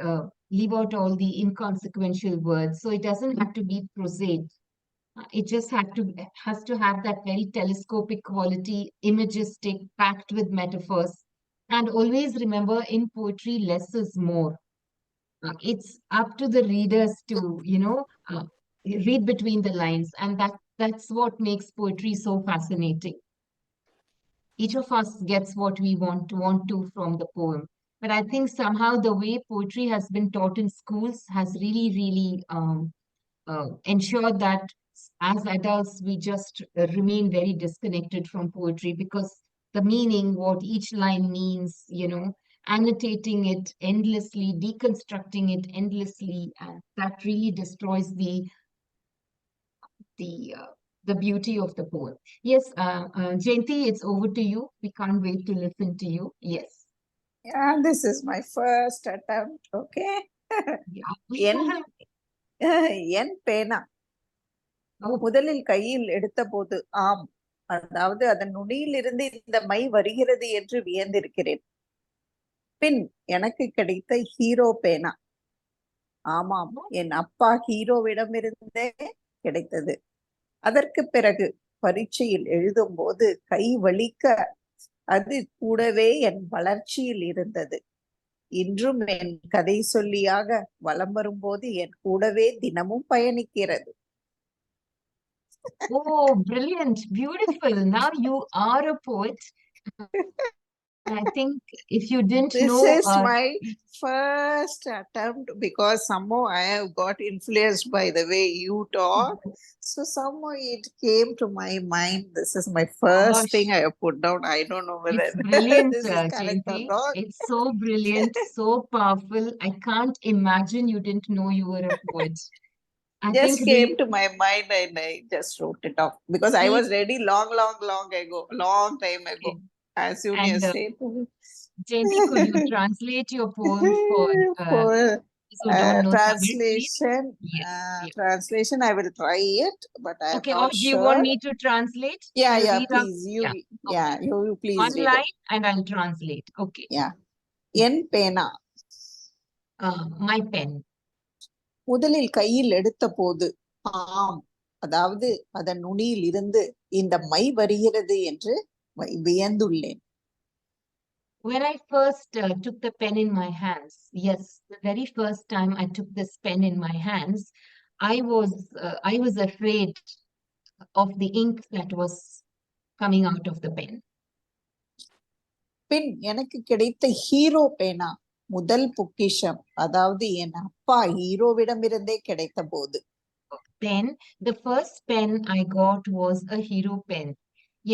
inconsequential words. So it doesn't have to be prosaic. It just has to have that very telescopic quality, imagistic, packed with metaphors. And always remember, in poetry, less is more. It's up to the readers to, read between the lines, and that's what makes poetry so fascinating. Each of us gets what we want to from the poem. But I think somehow the way poetry has been taught in schools has really, really ensured that as adults we just remain very disconnected from poetry, because the meaning, what each line means, annotating it endlessly, deconstructing it endlessly, and that really destroys the uh, the beauty of the poem. Yes, Jayanti, it's over to you. We can't wait to listen to you. Yes. Yeah, this is my first attempt. Okay. Yeah. என் பேனா Oh, முதலில் கையில் எடுத்த போது ஆம், அதாவது அதன் நுனியிலிருந்து இந்த my வருகிறது என்று வியந்திருக்கிறேன். பின் எனக்கு கிடைத்த ஹீரோ பேனா, ஆமாம், என் அப்பா ஹீரோவிடமிருந்தே கிடைத்தது. அதற்கு பிறகு பரீட்சையில் எழுதும் போது கை வலிக்க அது கூடவே என் வளர்ச்சியில் இருந்தது. இன்றும் என் கதை சொல்லியாக வலம் வரும்போது என் கூடவே தினமும் பயணிக்கிறது. oh, brilliant, beautiful. Now you are a poet. I think if you didn't This know, is my first attempt because somehow I have got influenced by the way you talk. So somehow it came to my mind. This is my first gosh, thing I have put down. I don't know whether it's brilliant, this is correct or Jayanti. not. It's so brilliant, so powerful. I can't imagine you didn't know you were a poet. I Just think came to my mind and I just wrote it off because I was ready long time ago. Okay. As soon And as said to me. Jayanti, could you translate your poem for For those who don't know Tamil, please? translation, Yes. Yeah. translation, I will try it, but I am Okay, or not do you want sure. me to translate? Yeah, I'll yeah, read out. please, you, Yeah, okay. you please One read it. line and I'll translate. Okay. Yeah. என் பேனா My pen. முதலில் கையில் எடுத்த போது ஆம், அதாவது அதன் நுனியில் இருந்து இந்த மை வருகிறது என்று வியந்துள்ளேன். When I first took the pen in my hands, yes, the very first time I took this pen in my hands, I was afraid of the ink that was coming out of the pen. பின் எனக்கு கிடைத்த hero பேனா முதல் பொக்கிஷம், அதாவது என் அப்பா ஹீரோவிடமிருந்தே கிடைத்த போது. Then the first pen I got was a hero pen.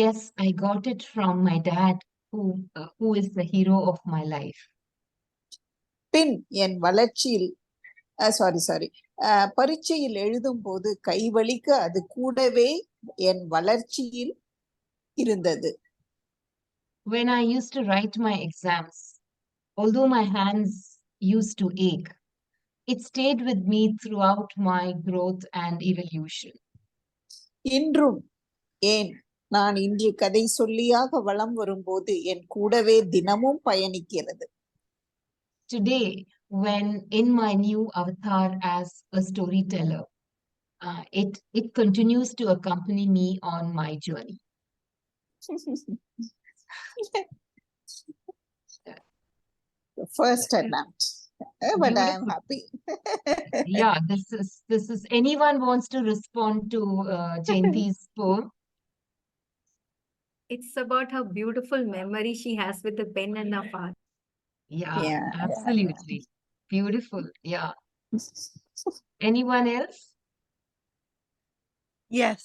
Yes, I got it from my dad, who is the hero of my life. பின் என் வளர்ச்சியில் பரீட்சையில் எழுதும் போது கைவலிக்க அது கூடவே என் வளர்ச்சியில் இருந்தது. When I used to write my exams, although my hands used to ache, it stayed with me throughout my growth and evolution. இன்றும் ஏன் நான் இன்று கதை சொல்லியாக வலம் வரும்போது என் கூடவே தினமும் பயணிக்கிறது. Today, when in my new avatar as a storyteller, it continues to accompany me on my journey. The first attempt, but I am Beautiful. happy. Yeah, this is anyone wants to respond to Jayanti's poem? It's about how beautiful memory she has with the pen and her father. Yeah, absolutely. Beautiful. Yeah. Anyone else? Yes.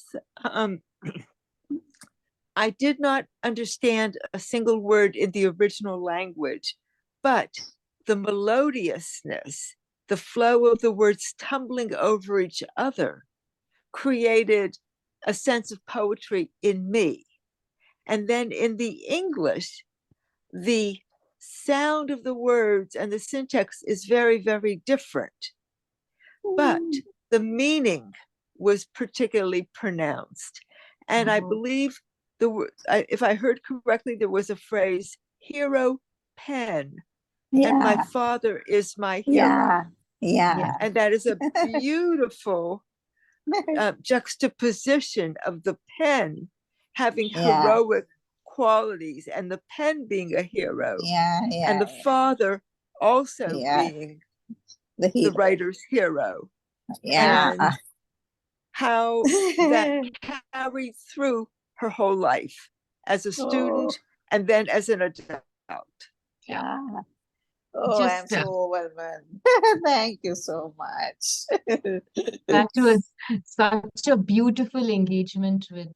I did not understand a single word in the original language, but the melodiousness, the flow of the words tumbling over each other created a sense of poetry in me. And then in the English, the sound of the words and the syntax is very, very different. But the meaning was particularly pronounced. And I believe if I heard correctly, there was a phrase, hero pen, and my father is my hero. Yeah. And that is a beautiful juxtaposition of the pen having heroic qualities and the pen being a hero, and the father also being the writer's hero. And how that carried through her whole life as a student and then as an adult. Oh, Just, I'm so overwhelmed. Thank you so much. that was such a beautiful engagement with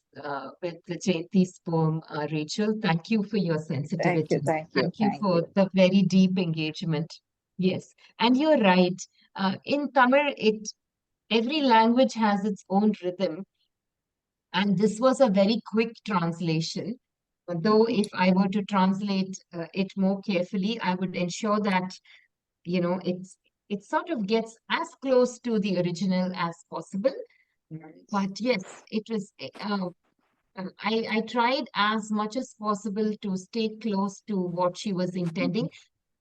the Jayanti's poem, Rachel. Thank you for your sensitivity. Thank you. Thank for the very deep engagement. Yes, and you're right. In Tamil, every language has its own rhythm, and this was a very quick translation. Though if I were to translate it more carefully, I would ensure that it sort of gets as close to the original as possible. But yes, it was. I tried as much as possible to stay close to what she was intending.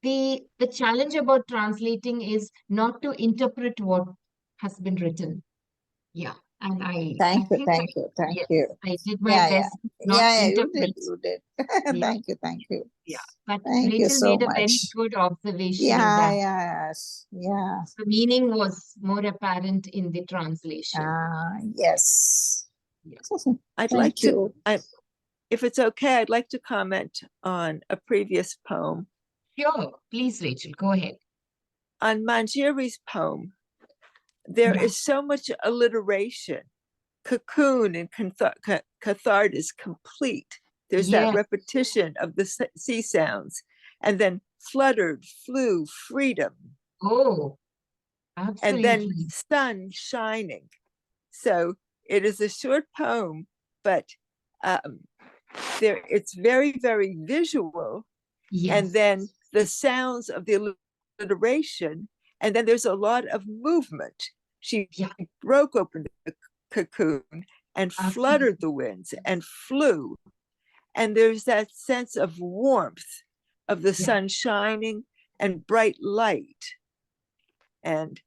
The challenge about translating is not to interpret what has been written. Yeah, and I Thank think you. I did my best not interpret. You did. Thank you. Yeah, but Thank you Rachel so made a very much. good observation that Yeah. the meaning was more apparent in the translation. Yes. Yeah. I'd Thank like to, you. if it's okay, I'd like to comment on a previous poem. Sure, please, Rachel, go ahead. On Manjiri's poem, there is so much alliteration. Cocoon and cathart is complete. There's that repetition of the C sounds, and then fluttered, flew, freedom. Oh, absolutely. And then sun shining. So it is a short poem, but it's very, very visual. Yes. And then the sounds of the alliteration, and then there's a lot of movement. She broke open the cocoon and fluttered the winds and flew. And there's that sense of warmth of the sun shining and bright light. And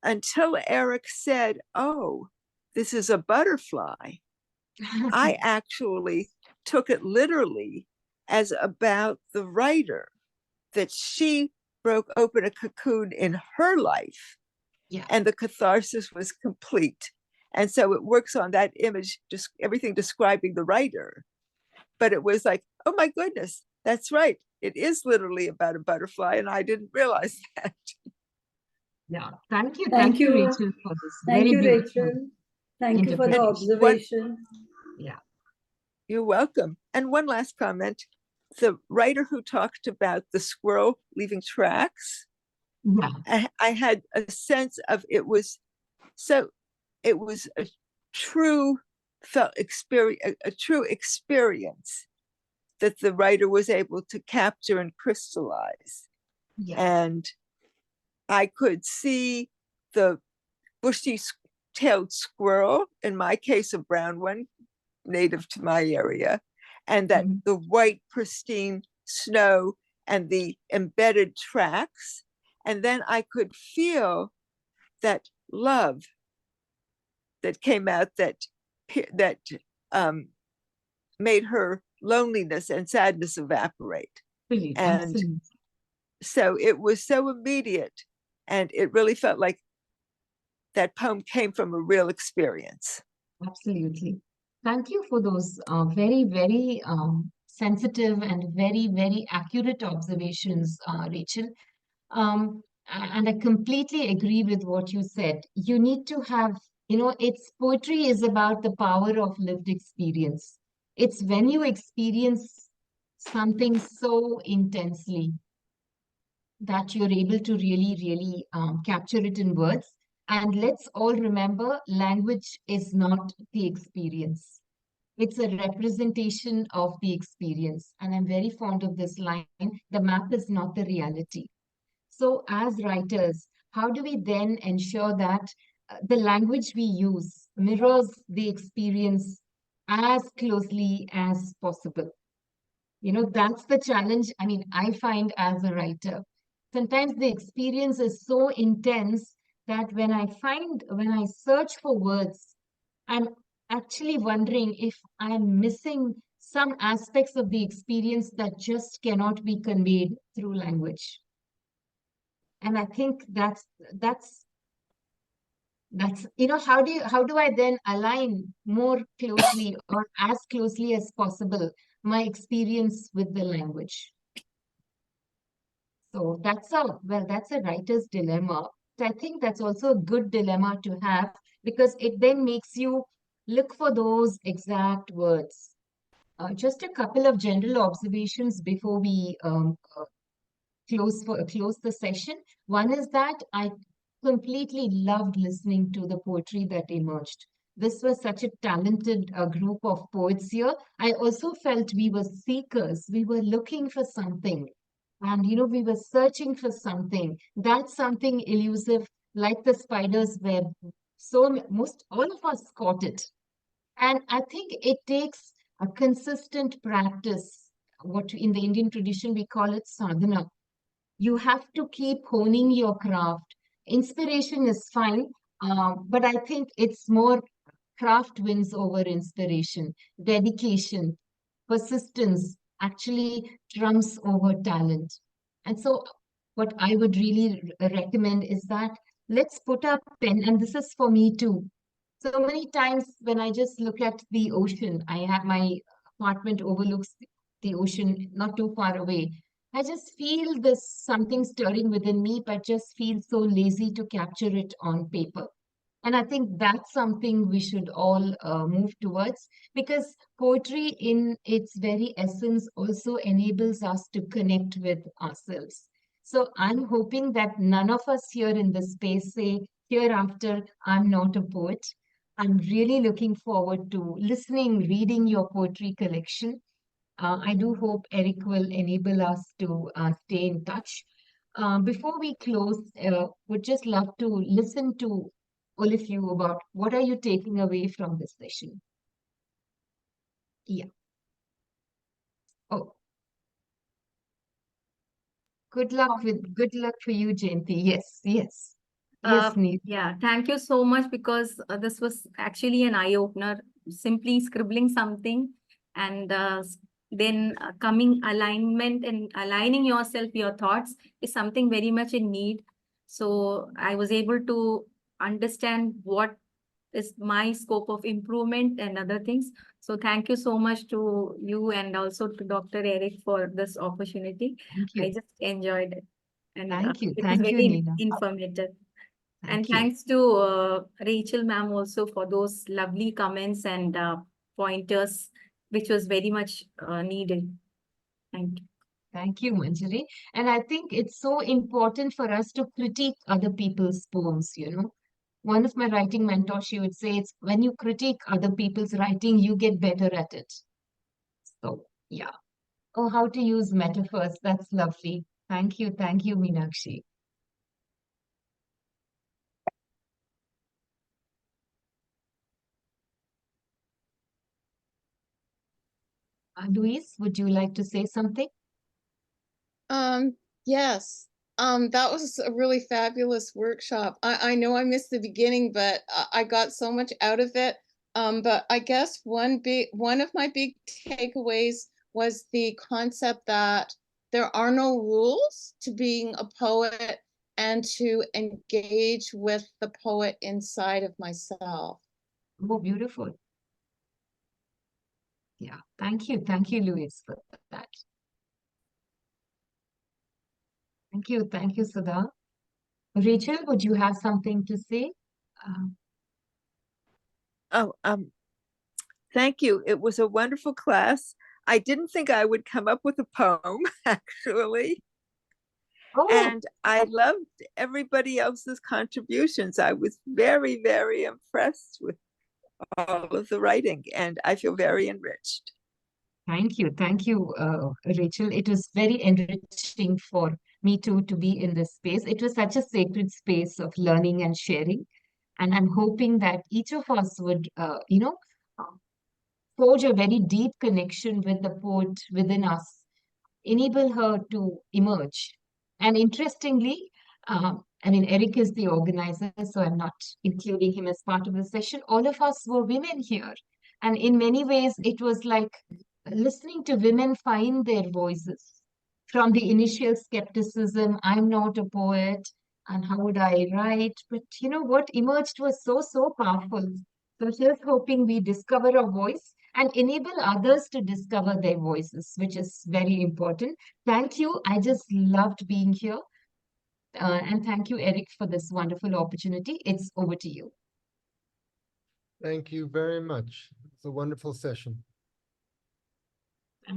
until Eric said, oh, this is a butterfly, I actually took it literally as about the writer, that she broke open a cocoon in her life. And the catharsis was complete. And so it works on that image, just everything describing the writer. But it was like, oh my goodness, that's right. It is literally about a butterfly, and I didn't realize that. Yeah, thank you, Rachel, for this. Thank you, beautiful Rachel. Thank you for the observation. You're welcome. And one last comment. The writer who talked about the squirrel leaving tracks, I had a sense of it was a true experience that the writer was able to capture and crystallize. And I could see the bushy-tailed squirrel, in my case a brown one, native to my area, and that the white, pristine snow and the embedded tracks. And then I could feel that love that came out that made her loneliness and sadness evaporate. Absolutely, And absolutely. so it was so immediate, and it really felt like that poem came from a real experience. Absolutely. Thank you for those very, very sensitive and very, very accurate observations, Rachel. And I completely agree with what you said. You need to have, it's poetry is about the power of lived experience. It's when you experience something so intensely that you're able to really, really capture it in words. And let's all remember, language is not the experience. It's a representation of the experience. And I'm very fond of this line, the map is not the reality. So as writers, how do we then ensure that the language we use mirrors the experience as closely as possible? That's the challenge. I mean, I find as a writer, sometimes the experience is so intense that when I search for words, I'm actually wondering if I'm missing some aspects of the experience that just cannot be conveyed through language. And I think that's how do I then align more closely or as closely as possible my experience with the language? So that's a writer's dilemma. I think that's also a good dilemma to have, because it then makes you look for those exact words. Just a couple of general observations before we close the session. One is that I completely loved listening to the poetry that emerged. This was such a talented group of poets here. I also felt we were seekers. We were looking for something. And, we were searching for something. That's something elusive, like the spider's web. So most all of us caught it. And I think it takes a consistent practice. What in the Indian tradition we call it sadhana. You have to keep honing your craft. Inspiration is fine, but I think it's more craft wins over inspiration. Dedication, persistence actually trumps over talent. And so, what I would really recommend is that let's put up pen, and this is for me too. So many times when I just look at the ocean, I have my apartment overlooks the ocean not too far away. I just feel this something stirring within me, but just feel so lazy to capture it on paper. And I think that's something we should all move towards, because poetry, in its very essence, also enables us to connect with ourselves. So I'm hoping that none of us here in this space say, hereafter, I'm not a poet. I'm really looking forward to listening, reading your poetry collection. I do hope Eric will enable us to stay in touch. Before we close, would just love to listen to all of you about what are you taking away from this session? Yeah. Oh, good luck for you, Jayanti. Yes, yes. Yes, Neil. Yeah, thank you so much, because this was actually an eye-opener. Simply scribbling something and then coming alignment and aligning yourself, your thoughts is something very much in need. So I was able to understand what is my scope of improvement and other things. So thank you so much to you and also to Dr. Eric for this opportunity. Thank I you. just enjoyed it. And Thank you. it was Thank you, very Neela. informative. And Thank you. thanks to Rachel ma'am also for those lovely comments and pointers, which was very much needed. Thank you. Thank you, Manjari. And I think it's so important for us to critique other people's poems, One of my writing mentors, she would say, it's when you critique other people's writing, you get better at it. So, yeah. Oh, how to use metaphors. That's lovely. Thank you. Thank you, Meenakshi. Louise, would you like to say something? Yes. That was a really fabulous workshop. I know I missed the beginning, but I got so much out of it. But I guess one of my big takeaways was the concept that there are no rules to being a poet and to engage with the poet inside of myself. Oh, beautiful. Yeah, thank you, Louise, for that. Thank you, Sudha. Rachel, would you have something to say? Oh, thank you. It was a wonderful class. I didn't think I would come up with a poem, actually. Oh, And I loved everybody else's contributions. I was very, very impressed with all of the writing, and I feel very enriched. thank you, Rachel. It was very enriching for me too to be in this space. It was such a sacred space of learning and sharing. And I'm hoping that each of us would, forge a very deep connection with the poet within us, enable her to emerge. And interestingly, I mean, Eric is the organizer, so I'm not including him as part of the session. All of us were women here. And in many ways, it was like listening to women find their voices from the initial skepticism, I'm not a poet, and how would I write? But you know what emerged was so powerful. So here's hoping we discover a voice and enable others to discover their voices, which is very important. Thank you. I just loved being here. And thank you, Eric, for this wonderful opportunity. It's over to you. Thank you very much. It's a wonderful session.